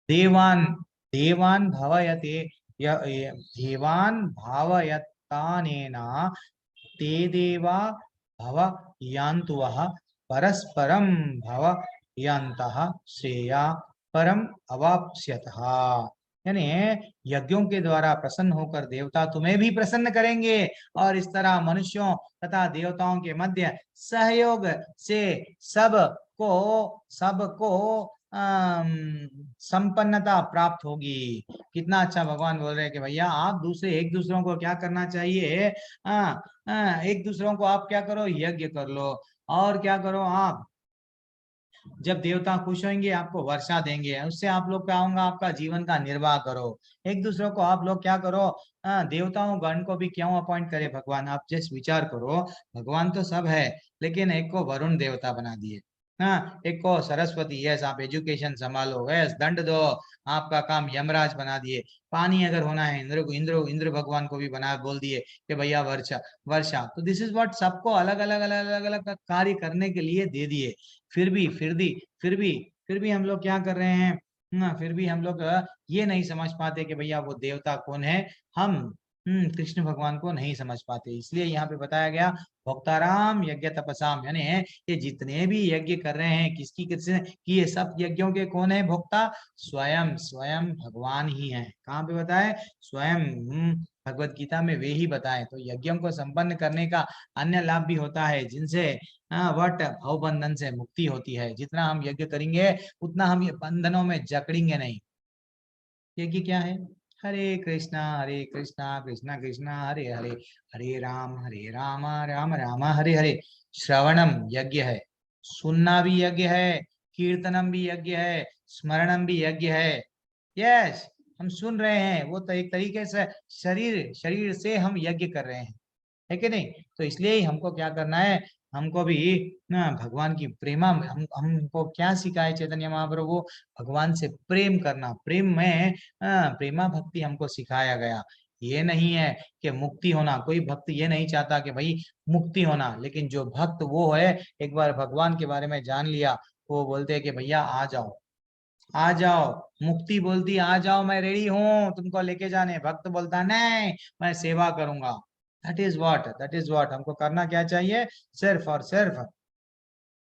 देवान देवान भावयते देवान भावयतानेना ते देवा भवयन्तुवः परस्परं भवयन्तः श्रेया परम अवाप्स्यतः। यानी यज्ञों के द्वारा प्रसन्न होकर देवता तुम्हें भी प्रसन्न करेंगे और इस तरह मनुष्यों तथा देवताओं के मध्य सहयोग से सबको संपन्नता प्राप्त होगी। कितना अच्छा भगवान बोल रहे हैं कि भैया आप दूसरे एक दूसरों को क्या करना चाहिए, एक दूसरों को आप क्या करो, यज्ञ कर लो। और क्या करो, आप जब देवता खुश होंगे आपको वर्षा देंगे, उससे आप लोग क्या होगा, आपका जीवन का निर्वाह करो। एक दूसरों को आप लोग क्या करो, देवताओं गण को भी क्यों अपॉइंट करे भगवान। आप जस्ट विचार करो, भगवान तो सब है लेकिन एक को वरुण देवता बना दिए, हाँ, एक को सरस्वती, यस आप एजुकेशन संभालो, यस दंड दो, आपका काम यमराज बना दिए। पानी अगर होना है इंद्र भगवान को भी बना बोल दिए कि भैया वर्षा वर्षा। तो दिस इज व्हाट, सबको अलग अलग अलग अलग अलग कार्य करने के लिए दे दिए। फिर भी हम लोग क्या कर रहे हैं, फिर भी हम लोग ये नहीं समझ पाते कि भैया वो देवता कौन है। हम कृष्ण भगवान को नहीं समझ पाते। इसलिए यहाँ पे बताया गया भोक्ताराम यज्ञ तपसाम, यानी ये जितने भी यज्ञ कर रहे हैं किसकी किसने कि ये सब यज्ञों के कौन है भोक्ता, स्वयं स्वयं भगवान ही है। कहाँ पे बताए, स्वयं भगवत गीता में वे ही बताए। तो यज्ञों को संपन्न करने का अन्य लाभ भी होता है जिनसे वट भव बंधन से मुक्ति होती है। जितना हम यज्ञ करेंगे उतना हम ये बंधनों में जकड़ेंगे नहीं। यज्ञ क्या है, हरे कृष्णा कृष्णा कृष्णा हरे हरे, हरे राम राम राम हरे हरे। श्रवणम यज्ञ है, सुनना भी यज्ञ है, कीर्तनम भी यज्ञ है, स्मरणम भी यज्ञ है। यस, हम सुन रहे हैं, वो तो एक तरीके से शरीर से हम यज्ञ कर रहे हैं, है कि नहीं। तो इसलिए ही हमको क्या करना है, हमको भी ना भगवान की प्रेमा, हमको क्या सिखाए चैतन्य महाप्रभु, भगवान से प्रेम करना, प्रेम में प्रेमा भक्ति हमको सिखाया गया। ये नहीं है कि मुक्ति होना, कोई भक्त ये नहीं चाहता कि भाई मुक्ति होना, लेकिन जो भक्त वो है एक बार भगवान के बारे में जान लिया, वो बोलते हैं कि भैया आ जाओ आ जाओ, मुक्ति बोलती आ जाओ मैं रेडी हूँ तुमको लेके जाने, भक्त बोलता नहीं मैं सेवा करूंगा। दैट इज व्हाट हमको करना क्या चाहिए, सिर्फ और सिर्फ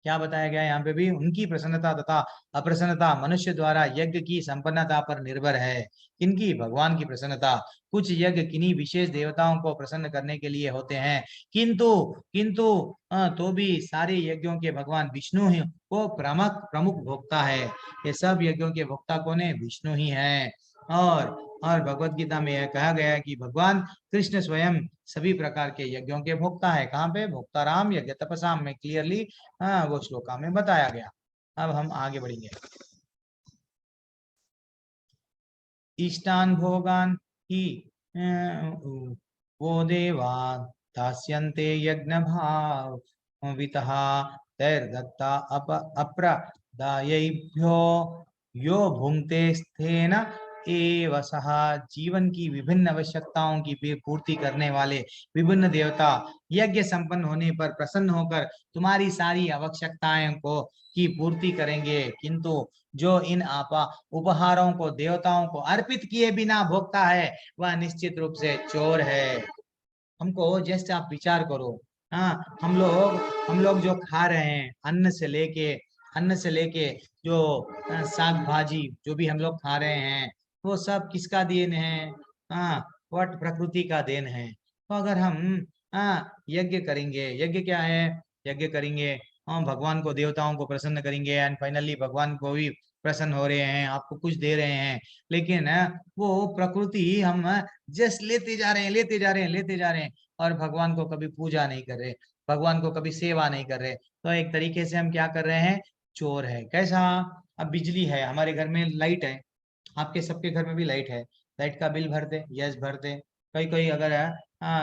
क्या बताया गया यहाँ पे भी, उनकी प्रसन्नता तथा अप्रसन्नता मनुष्य द्वारा यज्ञ की संपन्नता पर निर्भर है। किनकी, भगवान की प्रसन्नता। कुछ यज्ञ किन्हीं विशेष देवताओं को प्रसन्न करने के लिए होते हैं, किंतु किंतु तो भी सारे यज्ञों के भगवान विष्णु ही को प्रमुख भोक्ता है। ये सब यज्ञों के भोक्ता कौन है, विष्णु ही है। और भगवत गीता में यह कहा गया है कि भगवान कृष्ण स्वयं सभी प्रकार के यज्ञों के भोक्ता है। कहाँ पे, भोक्ताराम यज्ञ तपसाम में क्लियरली वो श्लोका में बताया गया। अब हम आगे बढ़ेंगे। इष्टान भोगान ही वो देवा दास्यन्ते यज्ञ भाव वितः तैर्दत्ता अप्रदायैभ्यो यो भुंक्ते स्थेन एव सः। जीवन की विभिन्न आवश्यकताओं की पूर्ति करने वाले विभिन्न देवता यज्ञ संपन्न होने पर प्रसन्न होकर तुम्हारी सारी आवश्यकताएं को की पूर्ति करेंगे, किंतु जो इन उपहारों को देवताओं को अर्पित किए बिना भोगता है वह निश्चित रूप से चोर है। हमको जस्ट आप विचार करो, हाँ, हम लोग जो खा रहे हैं अन्न से लेके जो साग भाजी जो भी हम लोग खा रहे हैं वो सब किसका देन है, हाँ, वट प्रकृति का देन है। तो अगर हम यज्ञ करेंगे, यज्ञ क्या है, यज्ञ करेंगे हम भगवान को देवताओं को प्रसन्न करेंगे एंड फाइनली भगवान को भी प्रसन्न हो रहे हैं, आपको कुछ दे रहे हैं, लेकिन वो प्रकृति हम जस्ट लेते जा रहे हैं और भगवान को कभी पूजा नहीं कर रहे, भगवान को कभी सेवा नहीं कर रहे। तो एक तरीके से हम क्या कर रहे हैं, चोर है। कैसा, अब बिजली है, हमारे घर में लाइट है, आपके सबके घर में भी लाइट है, लाइट का बिल भरते, यस भरते। कोई कोई अगर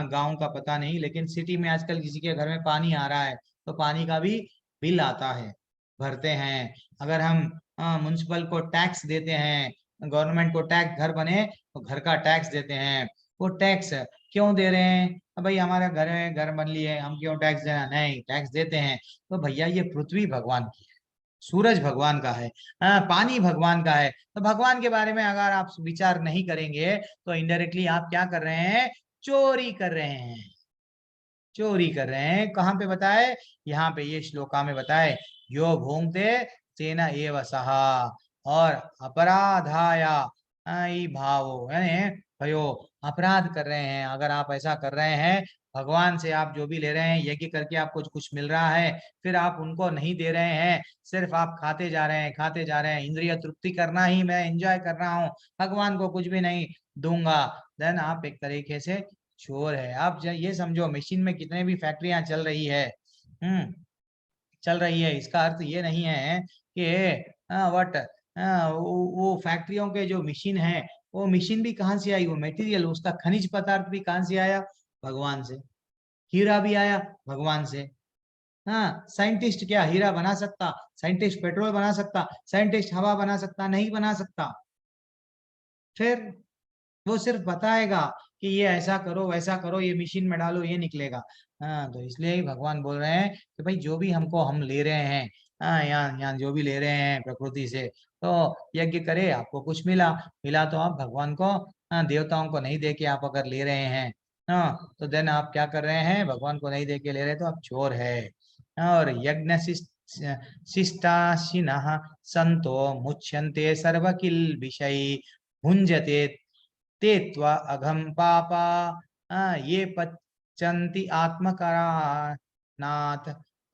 गांव का पता नहीं, लेकिन सिटी में आजकल किसी के घर में पानी आ रहा है तो पानी का भी बिल आता है, भरते हैं। अगर हम म्युनिसिपल को टैक्स देते हैं, गवर्नमेंट को टैक्स, घर बने तो घर का टैक्स देते हैं, वो टैक्स क्यों दे रहे हैं? भाई हमारा घर है, घर बन लिए, हम क्यों टैक्स देना? नहीं, टैक्स देते हैं। तो भैया ये पृथ्वी भगवान की है, सूरज भगवान का है, पानी भगवान का है। तो भगवान के बारे में अगर आप विचार नहीं करेंगे तो इनडायरेक्टली आप क्या कर रहे हैं? चोरी कर रहे हैं, चोरी कर रहे हैं। कहाँ पे बताए? यहाँ पे ये श्लोका में बताए, यो भूंगते तेना एव सहा, और अपराधाया भावो, यानी भयो अपराध कर रहे हैं। अगर आप ऐसा कर रहे हैं, भगवान से आप जो भी ले रहे हैं, यज्ञ करके आपको कुछ मिल रहा है, फिर आप उनको नहीं दे रहे हैं, सिर्फ आप खाते जा रहे हैं, खाते जा रहे हैं, इंद्रिय तृप्ति करना ही मैं एंजॉय कर रहा हूँ, भगवान को कुछ भी नहीं दूंगा, देन आप एक तरीके से चोर है। आप ये समझो, मशीन में कितने भी फैक्ट्रियां चल रही है, चल रही है, इसका अर्थ ये नहीं है कि वट वो फैक्ट्रियों के जो मशीन है, वो मशीन भी कहाँ से आई? वो मटेरियल, उसका खनिज पदार्थ भी कहाँ से आया? भगवान से। हीरा भी आया भगवान से। हाँ, साइंटिस्ट क्या हीरा बना सकता? साइंटिस्ट पेट्रोल बना सकता? साइंटिस्ट हवा बना सकता? नहीं बना सकता। फिर वो सिर्फ बताएगा कि ये ऐसा करो, वैसा करो, ये मशीन में डालो, ये निकलेगा। हाँ, तो इसलिए ही भगवान बोल रहे हैं कि भाई जो भी हमको हम ले रहे हैं, हाँ, यहाँ यहाँ जो भी ले रहे हैं प्रकृति से, तो यज्ञ करे, आपको कुछ मिला, मिला तो आप भगवान को, हाँ, देवताओं को नहीं दे के आप अगर ले रहे हैं, हाँ, तो देन आप क्या कर रहे हैं? भगवान को नहीं दे के ले रहे, तो आप चोर है। और यज्ञ शिष्टाशिनः संतो मुच्यन्ते सर्व किल विषय भुंजते ते त्वा अघम पापा ये पचंती आत्मकारानाथ।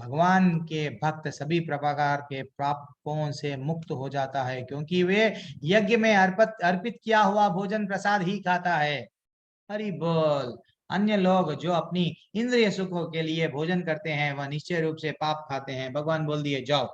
भगवान के भक्त सभी प्रकार के पापों से मुक्त हो जाता है, क्योंकि वे यज्ञ में अर्पित किया हुआ भोजन प्रसाद ही खाता है। हरि बोल। अन्य लोग जो अपनी इंद्रिय सुखों के लिए भोजन करते हैं, वह निश्चय रूप से पाप खाते हैं। भगवान बोल दिए जाओ।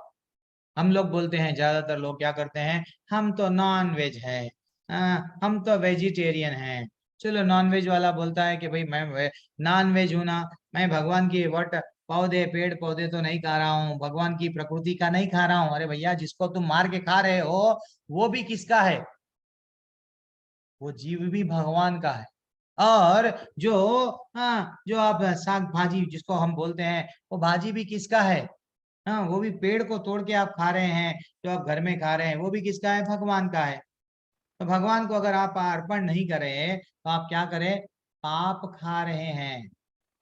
हम लोग बोलते हैं, ज्यादातर लोग क्या करते हैं? हम तो नॉन वेज है, हम तो वेजिटेरियन हैं। चलो, नॉन वेज वाला बोलता है कि भाई मैं नॉन वेज हूं ना, मैं भगवान की वट पौधे, पेड़ पौधे तो नहीं खा रहा हूँ, भगवान की प्रकृति का नहीं खा रहा हूँ। अरे भैया, जिसको तुम मार के खा रहे हो, वो भी किसका है? वो जीव भी भगवान का है। और जो, हाँ, जो आप साग भाजी जिसको हम बोलते हैं, वो भाजी भी किसका है? हाँ, वो भी पेड़ को तोड़ के आप खा रहे हैं, जो आप घर में खा रहे हैं, वो भी किसका है? भगवान का है। तो भगवान को अगर आप अर्पण नहीं करें, तो आप क्या करें? पाप खा रहे हैं।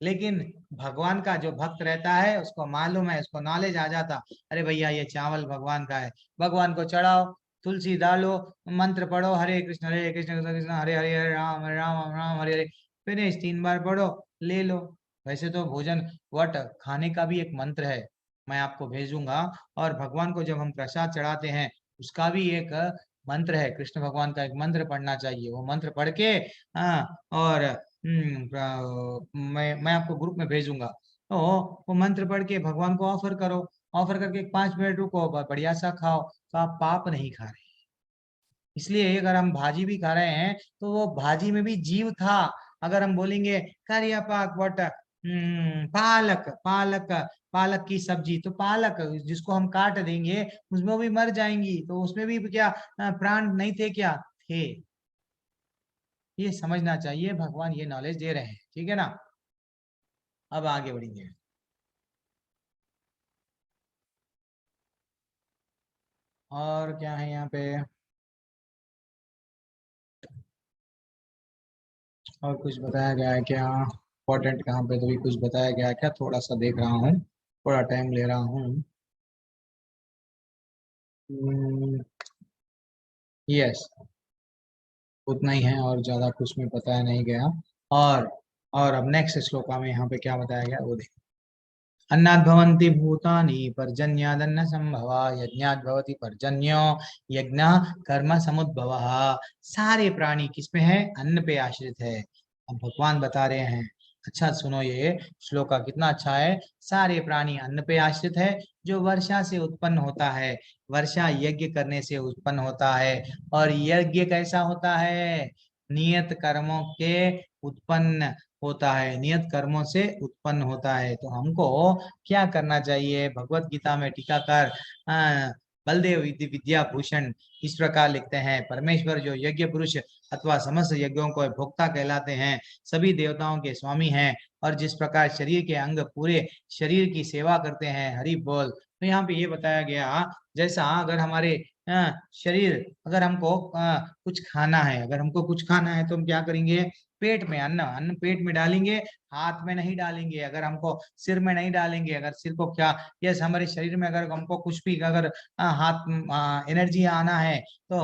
लेकिन भगवान का जो भक्त रहता है, उसको मालूम है, उसको नॉलेज आ जाता, अरे भैया ये चावल भगवान का है, भगवान को चढ़ाओ, तुलसी डालो, मंत्र पढ़ो, हरे कृष्ण कृष्ण कृष्ण, हरे हरे, हरे राम राम हरे हरे, फिनिश, 3 बार पढ़ो, ले लो। वैसे तो भोजन वट खाने का भी एक मंत्र है, मैं आपको भेजूंगा। और भगवान को जब हम प्रसाद चढ़ाते हैं, उसका भी एक मंत्र है, कृष्ण भगवान का एक मंत्र पढ़ना चाहिए। वो मंत्र पढ़ के, हाँ, और मैं आपको ग्रुप में भेजूंगा। तो वो मंत्र पढ़ के भगवान को ऑफर करो, ऑफर करके 5 मिनट रुको, बढ़िया सा खाओ, तो आप पाप नहीं खा रहे। इसलिए अगर हम भाजी भी खा रहे हैं, तो वो भाजी में भी जीव था। अगर हम बोलेंगे करिया पाक वट, पालक पालक, पालक की सब्जी, तो पालक जिसको हम काट देंगे, उसमें भी मर जाएंगी, तो उसमें भी क्या प्राण नहीं थे? क्या थे? ये समझना चाहिए, भगवान ये नॉलेज दे रहे हैं, ठीक है ना? अब आगे बढ़ेंगे। और क्या है यहाँ पे? और कुछ बताया गया है क्या इम्पोर्टेंट? कहाँ पे तो भी कुछ बताया गया है क्या? थोड़ा सा देख रहा हूँ, थोड़ा टाइम ले रहा हूँ। यस, उतना ही है, और ज्यादा कुछ में बताया नहीं गया। और और अब नेक्स्ट श्लोका में यहाँ पे क्या बताया गया वो देखो। अन्नाद् भवन्ति भूतानि पर्जन्यादन्न संभवा, यज्ञाद् भवति पर्जन्यो यज्ञ कर्म समुद्भवः। सारे प्राणी किसमें है? अन्न पे आश्रित है। अब भगवान बता रहे हैं, अच्छा सुनो, ये श्लोका कितना अच्छा है। सारे प्राणी अन्न पे आश्रित है, जो वर्षा से उत्पन्न होता है, वर्षा यज्ञ करने से उत्पन्न होता है। और यज्ञ कैसा होता है? नियत कर्मों के उत्पन्न होता है, नियत कर्मों से उत्पन्न होता है। तो हमको क्या करना चाहिए? भगवत गीता में टीकाकार बलदेव विद्या भूषण इस प्रकार लिखते हैं, परमेश्वर जो यज्ञ पुरुष अथवा समस्त यज्ञों को भोक्ता कहलाते हैं, सभी देवताओं के स्वामी हैं, और जिस प्रकार शरीर के अंग पूरे शरीर की सेवा करते हैं। हरि बोल। तो यहाँ पे ये बताया गया, जैसा अगर हमारे शरीर, अगर हमको कुछ खाना है, अगर हमको कुछ खाना है तो हम क्या करेंगे, पेट में अन्न अन्न पेट में डालेंगे, हाथ में नहीं डालेंगे, अगर हमको सिर में नहीं डालेंगे, अगर सिर को क्या, यस, हमारे शरीर में अगर हमको कुछ भी अगर हाथ एनर्जी आना है तो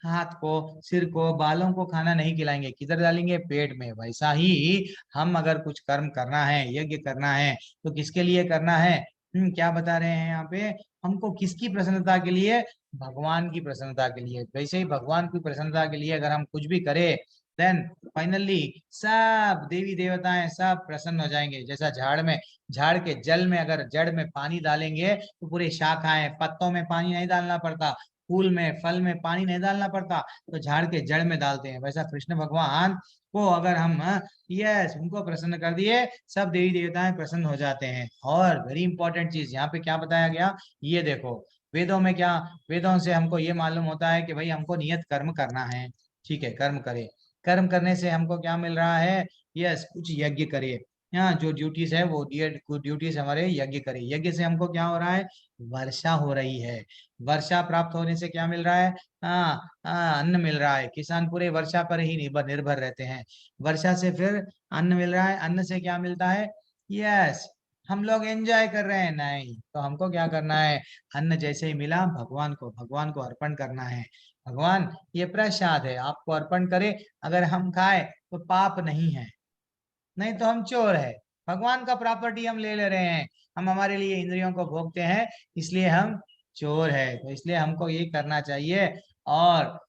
हाथ को, सिर को, बालों को खाना नहीं खिलाएंगे, किधर डालेंगे, पेट में। वैसा ही हम अगर कुछ कर्म करना है, यज्ञ करना है, तो किसके लिए करना है, क्या बता रहे हैं यहाँ पे, हमको किसकी प्रसन्नता के लिए, भगवान की प्रसन्नता के लिए। वैसे ही भगवान की प्रसन्नता के लिए अगर हम कुछ भी करें, देन फाइनली सब देवी देवताएं सब प्रसन्न हो जाएंगे। जैसा झाड़ के जल में अगर जड़ में पानी डालेंगे तो पूरे शाखाएं, पत्तों में पानी नहीं डालना पड़ता, फूल में, फल में पानी नहीं डालना पड़ता, तो झाड़ के जड़ में डालते हैं। वैसा कृष्ण भगवान को अगर हम यस उनको प्रसन्न कर दिए, सब देवी देवताएं प्रसन्न हो जाते हैं। और वेरी इंपॉर्टेंट चीज यहाँ पे क्या बताया गया, ये देखो, वेदों में क्या, वेदों से हमको ये मालूम होता है कि भाई हमको नियत कर्म करना है। ठीक है, कर्म करें, कर्म करने से हमको क्या मिल रहा है, यस कुछ यज्ञ करिए, यहाँ जो ड्यूटीज है वो ड्यूटीज हमारे यज्ञ करें। यज्ञ से हमको क्या हो रहा है, वर्षा हो रही है, वर्षा प्राप्त होने से क्या मिल रहा है, अन्न मिल रहा है। किसान पूरे वर्षा पर ही निर्भर रहते हैं, वर्षा से फिर अन्न मिल रहा है, अन्न से क्या मिलता है, यस हम लोग एंजॉय कर रहे हैं। नहीं तो हमको क्या करना है, अन्न जैसे ही मिला भगवान को अर्पण करना है। भगवान ये प्रसाद है, आपको अर्पण करे, अगर हम खाए तो पाप नहीं है, नहीं तो हम चोर है। भगवान का प्रॉपर्टी हम ले रहे हैं, हम हमारे लिए इंद्रियों को भोगते हैं, इसलिए हम चोर है। तो इसलिए हमको ये करना चाहिए। और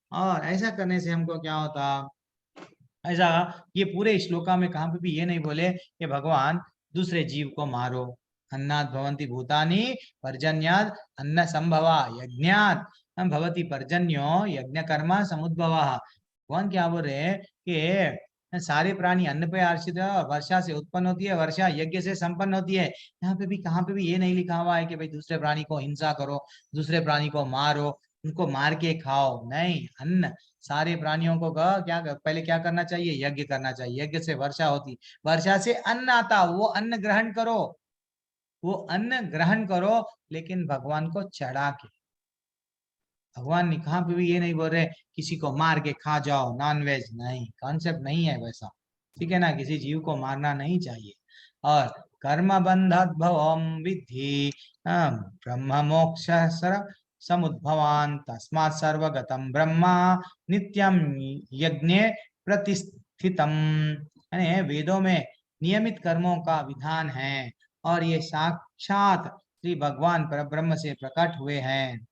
ऐसा करने से हमको क्या होता, ऐसा, ये पूरे श्लोका में कहां पे भी ये नहीं बोले कि भगवान दूसरे जीव को मारो। अन्नात् भवन्ति भूतानि पर्जन्यात् अन्न संभवा यज्ञात् भवति पर्जन्यो यज्ञ कर्म समुद्भवा। भगवान क्या बोल रहे हैं कि सारे प्राणी अन्न पे आश्रित है और वर्षा से उत्पन्न होती है, वर्षा यज्ञ से संपन्न होती है। यहाँ पे भी कहाँ पे भी ये नहीं लिखा हुआ है कि भाई दूसरे प्राणी को हिंसा करो, दूसरे प्राणी को मारो, उनको मार के खाओ। नहीं, अन्न सारे प्राणियों को पहले क्या करना चाहिए, यज्ञ करना चाहिए। यज्ञ से वर्षा होती, वर्षा से अन्न आता, वो अन्न ग्रहण करो, वो अन्न ग्रहण करो, लेकिन भगवान को चढ़ा के। भगवान ने कहाँ पे भी ये नहीं बोल रहे किसी को मार के खा जाओ, नॉन वेज, नहीं, कॉन्सेप्ट नहीं है वैसा। ठीक है ना, किसी जीव को मारना नहीं चाहिए। और कर्म बंधोद्भवम विद्धि ब्रह्म मोक्ष समुद्भवान तस्मात् सर्वगतम ब्रह्मा नित्यम यज्ञ प्रतिष्ठितम। यानी वेदों में नियमित कर्मों का विधान है, और ये साक्षात श्री भगवान परब्रह्म से प्रकट हुए हैं।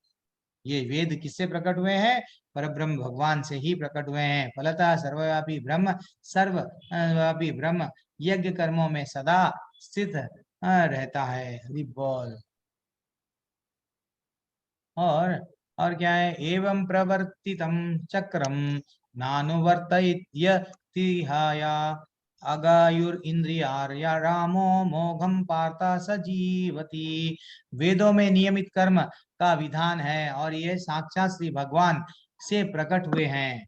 ये वेद किससे प्रकट हुए हैं, परब्रह्म भगवान से ही प्रकट हुए हैं। फलतः सर्वव्यापी ब्रह्म, सर्वव्यापी ब्रह्म यज्ञ कर्मों में सदा स्थित रहता है। हरि बोल। और क्या है, एवं प्रवर्तितम चक्रम नानुवर्तयत्यतिहाया अगायुर इंद्रियार्या रामो मोघम पार्था सजीवती। वेदों में नियमित कर्म का विधान है, और ये साक्षात श्री भगवान से प्रकट हुए हैं,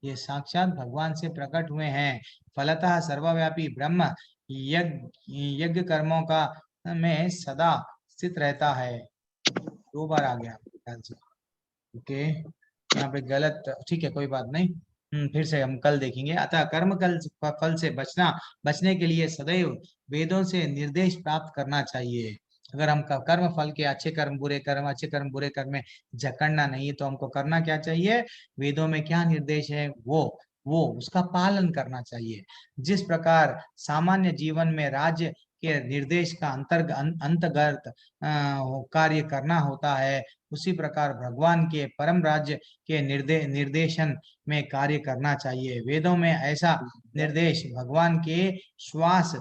ये साक्षात भगवान से प्रकट हुए हैं। फलतः सर्वव्यापी ब्रह्म यज्ञ कर्मों का में सदा स्थित रहता है। 2 बार आ गया ख्याल से। ओके, यहाँ पे गलत, ठीक है कोई बात नहीं। फिर से हम कल देखेंगे। अतः कर्म कल फल से बचने के लिए सदैव वेदों से निर्देश प्राप्त करना चाहिए। अगर हम कर्म फल के, अच्छे कर्म बुरे कर्म, अच्छे कर्म बुरे कर्म में जकड़ना नहीं, तो हमको करना क्या चाहिए, वेदों में क्या निर्देश है वो उसका पालन करना चाहिए। जिस प्रकार सामान्य जीवन में राज्य के निर्देश का अंतर्गत कार्य करना होता है, उसी प्रकार भगवान के परम राज्य के निर्देशन में कार्य करना चाहिए। वेदों में ऐसा निर्देश भगवान के श्वास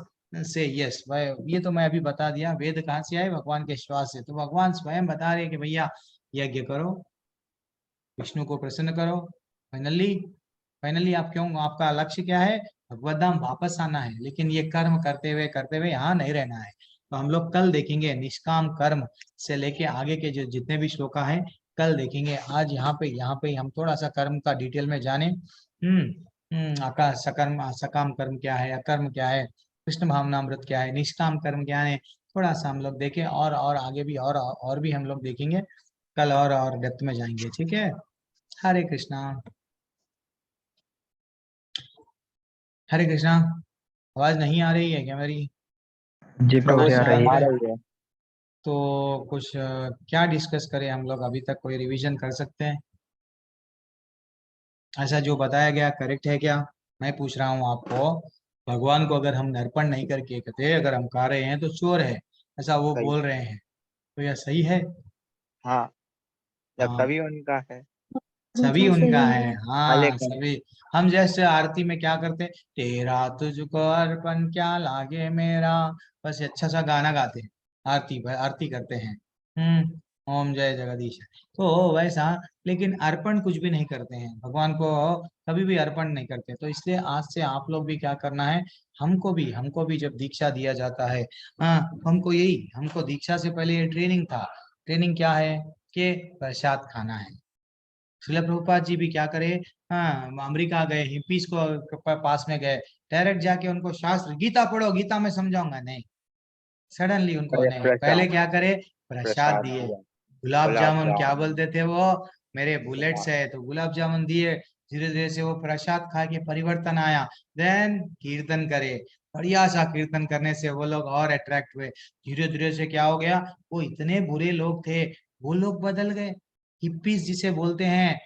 से, यस ये तो मैं अभी बता दिया, वेद कहाँ से आए, भगवान के श्वास से। तो भगवान स्वयं बता रहे कि भैया यज्ञ करो, विष्णु को प्रसन्न करो। फाइनली आप क्यों, आपका लक्ष्य क्या है, भगवत धाम वापस आना है, लेकिन ये कर्म करते हुए यहाँ नहीं रहना है। तो हम लोग कल देखेंगे निष्काम कर्म से लेके आगे के जो जितने भी श्लोका हैं, कल देखेंगे। आज यहाँ पे हम थोड़ा सा कर्म का डिटेल में जाने। आकाश सकर्म सकाम कर्म क्या है, अकर्म क्या है, कृष्ण भावनामृत क्या है, निष्काम कर्म क्या है, थोड़ा सा हम लोग देखें। और आगे भी और भी हम लोग देखेंगे कल, और डेप्थ में जाएंगे। ठीक है। हरे कृष्णा। हरे कृष्णा। आवाज नहीं आ रही है क्या मेरी? जी प्रभु जी, आ रही आ है। रही है। तो कुछ क्या डिस्कस करें हम लोग? अभी तक कोई रिवीजन कर सकते हैं? ऐसा जो बताया गया करेक्ट है क्या? मैं पूछ रहा हूँ आपको। भगवान को अगर हम अर्पण नहीं करके कहते, अगर हम खा रहे हैं तो चोर है, ऐसा वो सही। बोल रहे हैं, तो यह सही है? हाँ, जब हाँ, सभी उनका है। सभी तो उनका सही है। है। हाँ, लेकिन सभी। हम जैसे आरती में क्या करते हैं, तेरा तुझको अर्पण क्या लागे मेरा, बस अच्छा सा गाना गाते हैं, आरती करते हैं। ओम जय जगदीश। तो वैसा, लेकिन अर्पण कुछ भी नहीं करते हैं भगवान को, कभी भी अर्पण नहीं करते। तो इसलिए आज से आप लोग भी क्या करना है, हमको भी जब दीक्षा दिया जाता है, हाँ, हमको दीक्षा से पहले ये ट्रेनिंग था। ट्रेनिंग क्या है कि प्रसाद खाना है। श्रील प्रभुपाद जी भी क्या करे, हाँ, अमेरिका गए, हिप्पीज को पास में गए, डायरेक्ट जाके उनको शास्त्र गीता पढ़ो, गीता में समझाऊंगा नहीं, सडनली उनको पहले नहीं, पहले प्रसाद क्या करे, प्रसाद प्रसाद दिए। दिया। गुलाब गुलाब जामुन क्या जामुन। बोलते थे वो, मेरे बुलेट्स गुलाब। है, तो गुलाब जामुन दिए। धीरे धीरे से वो प्रसाद खा के परिवर्तन आया। देन कीर्तन करे, बढ़िया सा कीर्तन करने से वो लोग और अट्रैक्ट हुए। धीरे धीरे से क्या हो गया, वो इतने बुरे लोग थे, वो लोग बदल गए। हिप्पीज जिसे बोलते हैं,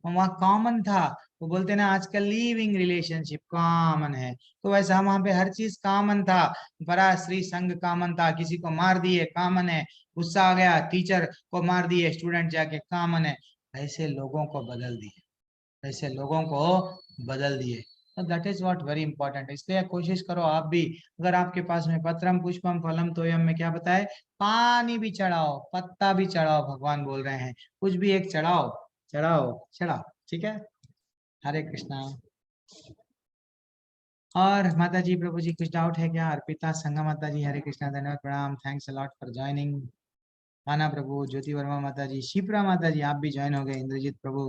वहाँ कॉमन था। वो बोलते हैं ना, आजकल लिविंग रिलेशनशिप कॉमन है, तो वैसा वहां पे हर चीज कॉमन था। पराश्री संघ कॉमन था, किसी को मार दिए कॉमन है, गुस्सा आ गया टीचर को मार दिए स्टूडेंट जाके कॉमन है। ऐसे लोगों को बदल दिए, ऐसे लोगों को बदल दिए। तो that is what very important. इसलिए कोशिश करो आप भी, अगर आपके पास में पत्रम पुष्पम फलम तोयम में क्या बताए, पानी भी चढ़ाओ, पत्ता भी चढ़ाओ, भगवान बोल रहे हैं कुछ भी एक चढ़ाओ, चढ़ाओ चढ़ाओ। ठीक है। हरे कृष्णा। और माता जी, प्रभु जी, कुछ डाउट है क्या? अर्पिता संगा माता जी, हरे कृष्णा, धन्यवाद, प्रणाम, थैंक्स अलॉट फॉर ज्वाइनिंग। माना प्रभु, ज्योति वर्मा माता जी, शिप्रा माता जी, आप भी ज्वाइन हो गए, इंद्रजीत प्रभु,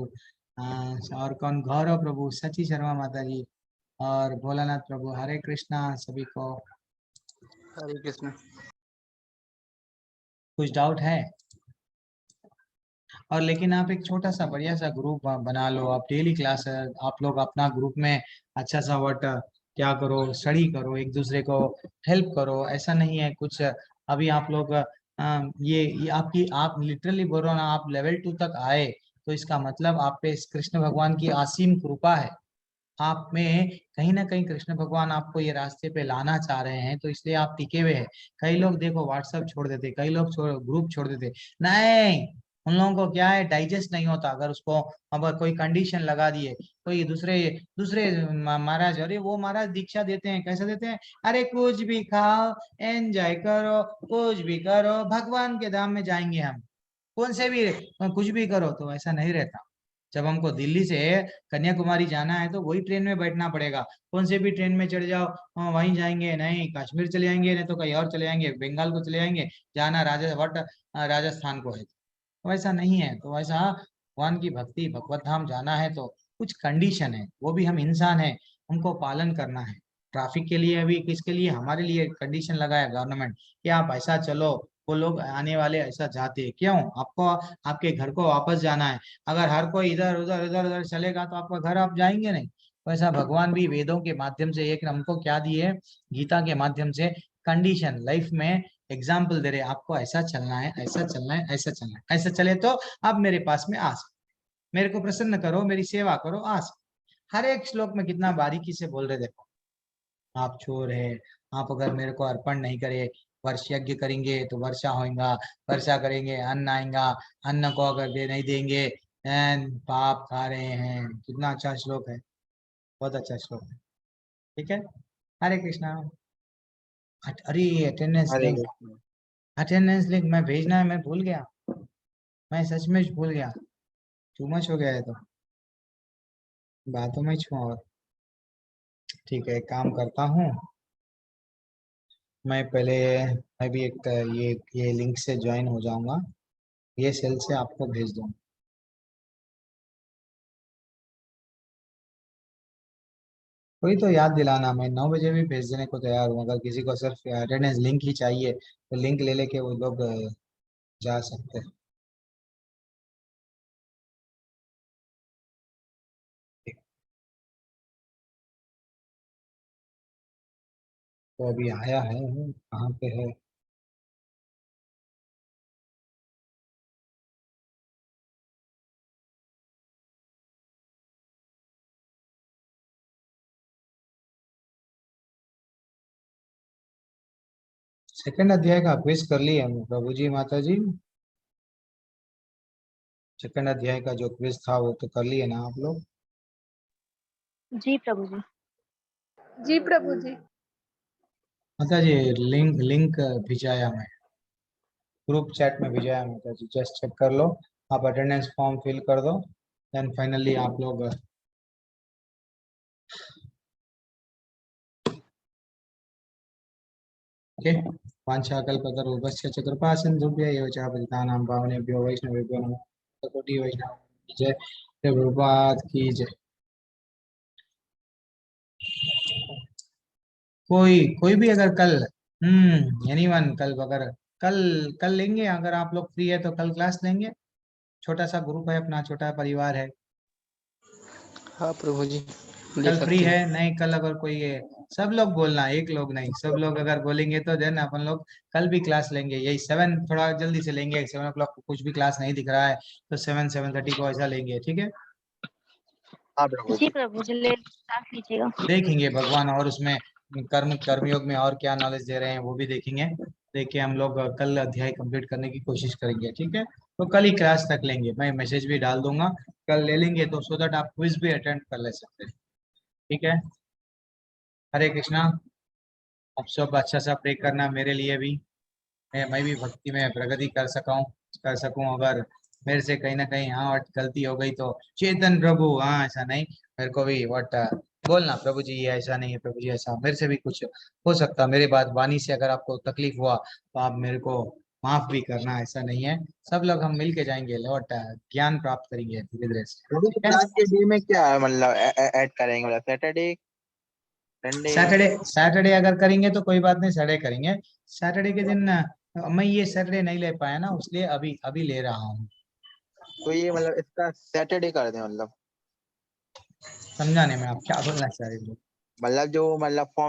और कौन, गौरव प्रभु, सची शर्मा माता जी, और भोलानाथ प्रभु, हरे कृष्णा सभी को। हरे कृष्ण। कुछ डाउट है? और लेकिन आप एक छोटा सा बढ़िया सा ग्रुप बना लो, आप डेली क्लास, आप लोग अपना ग्रुप में अच्छा सा वट क्या करो, स्टडी करो, एक दूसरे को हेल्प करो। ऐसा नहीं है कुछ, अभी आप लोग ये आपकी, आप लिटरली बोल रहे हो ना, आप लेवल 2 तक आए, तो इसका मतलब आप पे कृष्ण भगवान की असीम कृपा है। आप में कहीं ना कहीं कृष्ण भगवान आपको ये रास्ते पे लाना चाह रहे हैं, तो इसलिए आप टिके हुए हैं। कई लोग देखो व्हाट्सएप छोड़ देते, कई लोग ग्रुप छोड़ देते, नहीं, उन लोगों को क्या है, डाइजेस्ट नहीं होता। अगर उसको अब कोई कंडीशन लगा दिए, कोई दूसरे दूसरे महाराज, अरे वो महाराज दीक्षा देते हैं, कैसे देते हैं, अरे कुछ भी खाओ, एंजॉय करो, कुछ भी करो, भगवान के धाम में जाएंगे हम, कौन से भी कुछ भी करो। तो ऐसा नहीं रहता। जब हमको दिल्ली से कन्याकुमारी जाना है तो वही ट्रेन में बैठना पड़ेगा, कौन से भी ट्रेन में चढ़ जाओ, वहीं जाएंगे नहीं, कश्मीर चले जाएंगे, नहीं तो कहीं और चले जाएंगे, बंगाल को चले जाएंगे, जाना राजस्थान को है। तो वैसा नहीं है। तो वैसा भगवान की भक्ति, भगवत धाम जाना है तो कुछ कंडीशन है, वो भी हम इंसान है, हमको पालन करना है। ट्रैफिक के लिए अभी किसके लिए, हमारे लिए कंडीशन लगाया गवर्नमेंट कि आप ऐसा चलो, वो लोग आने वाले ऐसा जाते हैं, क्यों? आपको आपके घर को वापस जाना है। अगर हर कोई इधर उधर इधर उधर चलेगा तो आपका घर आप जाएंगे नहीं। वैसा भगवान भी वेदों के माध्यम से एक हमको क्या दिए, गीता के माध्यम से कंडीशन लाइफ में एग्जाम्पल दे रहे, आपको ऐसा चलना है, ऐसा चलना है, ऐसा चलना है, ऐसा चले तो आप मेरे पास में आ सकते, मेरे को प्रसन्न करो, मेरी सेवा करो, आ सकते। हर एक श्लोक में कितना बारीकी से बोल रहे, देखो, आप चोर है, आप अगर मेरे को अर्पण नहीं करे, वर्ष यज्ञ करेंगे तो वर्षा होगा, वर्षा करेंगे अन्न आएगा, अन्न को अगर दे नहीं देंगे पाप खा रहे हैं। कितना अच्छा श्लोक है, बहुत अच्छा श्लोक है। ठीक है। हरे कृष्णा। अरे अटेंडेंस हरे लिंक, कृष्ण। अटेंडेंस लिंक मैं भेजना है, मैं भूल गया, मैं सच में भूल गया, टू मच हो गया है, तो बातों में छू। और ठीक है, एक काम करता हूँ, मैं पहले, मैं भी एक ये लिंक से ज्वाइन हो जाऊंगा, ये सेल से आपको भेज दूंगा। कोई तो याद दिलाना, मैं 9 बजे भी भेज देने को तैयार हूँ। अगर किसी को सिर्फ अटेंडेंस लिंक ही चाहिए तो लिंक ले लेके वो लोग जा सकते हैं। तो अभी आया है, कहाँ पे है? सेकंड अध्याय का क्विज कर लिए हम प्रभु जी, माता जी। सेकंड अध्याय का जो क्विज था वो तो कर लिए ना आप लोग? जी प्रभु जी। जी प्रभु जी। माता जी लिंक लिंक भिजाया मैं, ग्रुप चैट में भिजाया माता जी, जस्ट चेक कर लो। आप अटेंडेंस फॉर्म फिल कर दो, देन फाइनली आप लोग ओके। वाञ्छाकल्पतरुभ्यश्च च कृपा सिन्धुभ्यः एव च पतितानां पावनेभ्यो वैष्णवेभ्यो नमः। कोटि वैष्णव की जय, प्रभुपाद की जय। कोई कोई भी अगर कल एनीवन कल अगर कल कल लेंगे, अगर आप लोग फ्री है तो कल क्लास लेंगे। छोटा सा ग्रुप है अपना, छोटा परिवार है। हाँ प्रभु जी, ले कल फ्री सकते है? हैं। नहीं, कल अगर कोई है, सब लोग बोलना, एक लोग नहीं, सब लोग अगर बोलेंगे तो देन अपन लोग कल भी क्लास लेंगे। यही 7 थोड़ा जल्दी से लेंगे, 7 o'clock को कुछ भी क्लास नहीं दिख रहा है तो 7-7:30 को ऐसा लेंगे, ठीक है? हाँ प्रभु जी जी। प्रभु जी, ले क्लास लीजिएगा। देखेंगे भगवान और उसमें कर्मयोग में और क्या नॉलेज दे रहे हैं वो भी देखेंगे। देख के हम लोग कल अध्याय कंप्लीट करने की कोशिश करेंगे, ठीक है? तो कल ही क्लास तक लेंगे, मैं मैसेज भी डाल दूंगा, कल ले लेंगे तो सो दैट आप क्विज भी अटेंड कर ले सकते हैं, ठीक है? हरे कृष्णा। अब सब अच्छा सा प्रे करना मेरे लिए भी, मैं भी भक्ति में प्रगति कर सकूं। अगर मेरे से कहीं ना कहीं हाँ वट गलती हो गई तो चेतन प्रभु, हाँ ऐसा नहीं, मेरे को भी वट बोलना प्रभु जी ये ऐसा नहीं है, प्रभु जी ऐसा, मेरे से भी कुछ हो सकता, मेरे बात वाणी से अगर आपको तकलीफ हुआ तो आप मेरे को माफ भी करना, ऐसा नहीं है। सब लोग हम मिल के जाएंगे, लौट ज्ञान प्राप्त करेंगे धीरे धीरे से, प्रभु जी ठीक है? क्लास के डे में क्या है, मतलब ऐड करेंगे, मतलब सैटरडे संडे? सैटरडे सैटरडे अगर करेंगे तो कोई बात नहीं, सैटरडे करेंगे। सैटरडे के दिन मैं ये सैटरडे नहीं ले पाया ना, इसलिए अभी अभी ले रहा हूँ। तो ये मतलब इसका सैटरडे कर दें, मतलब समझाने में आप क्या बोलना चाह रहे हो? जो मतलब फॉर्म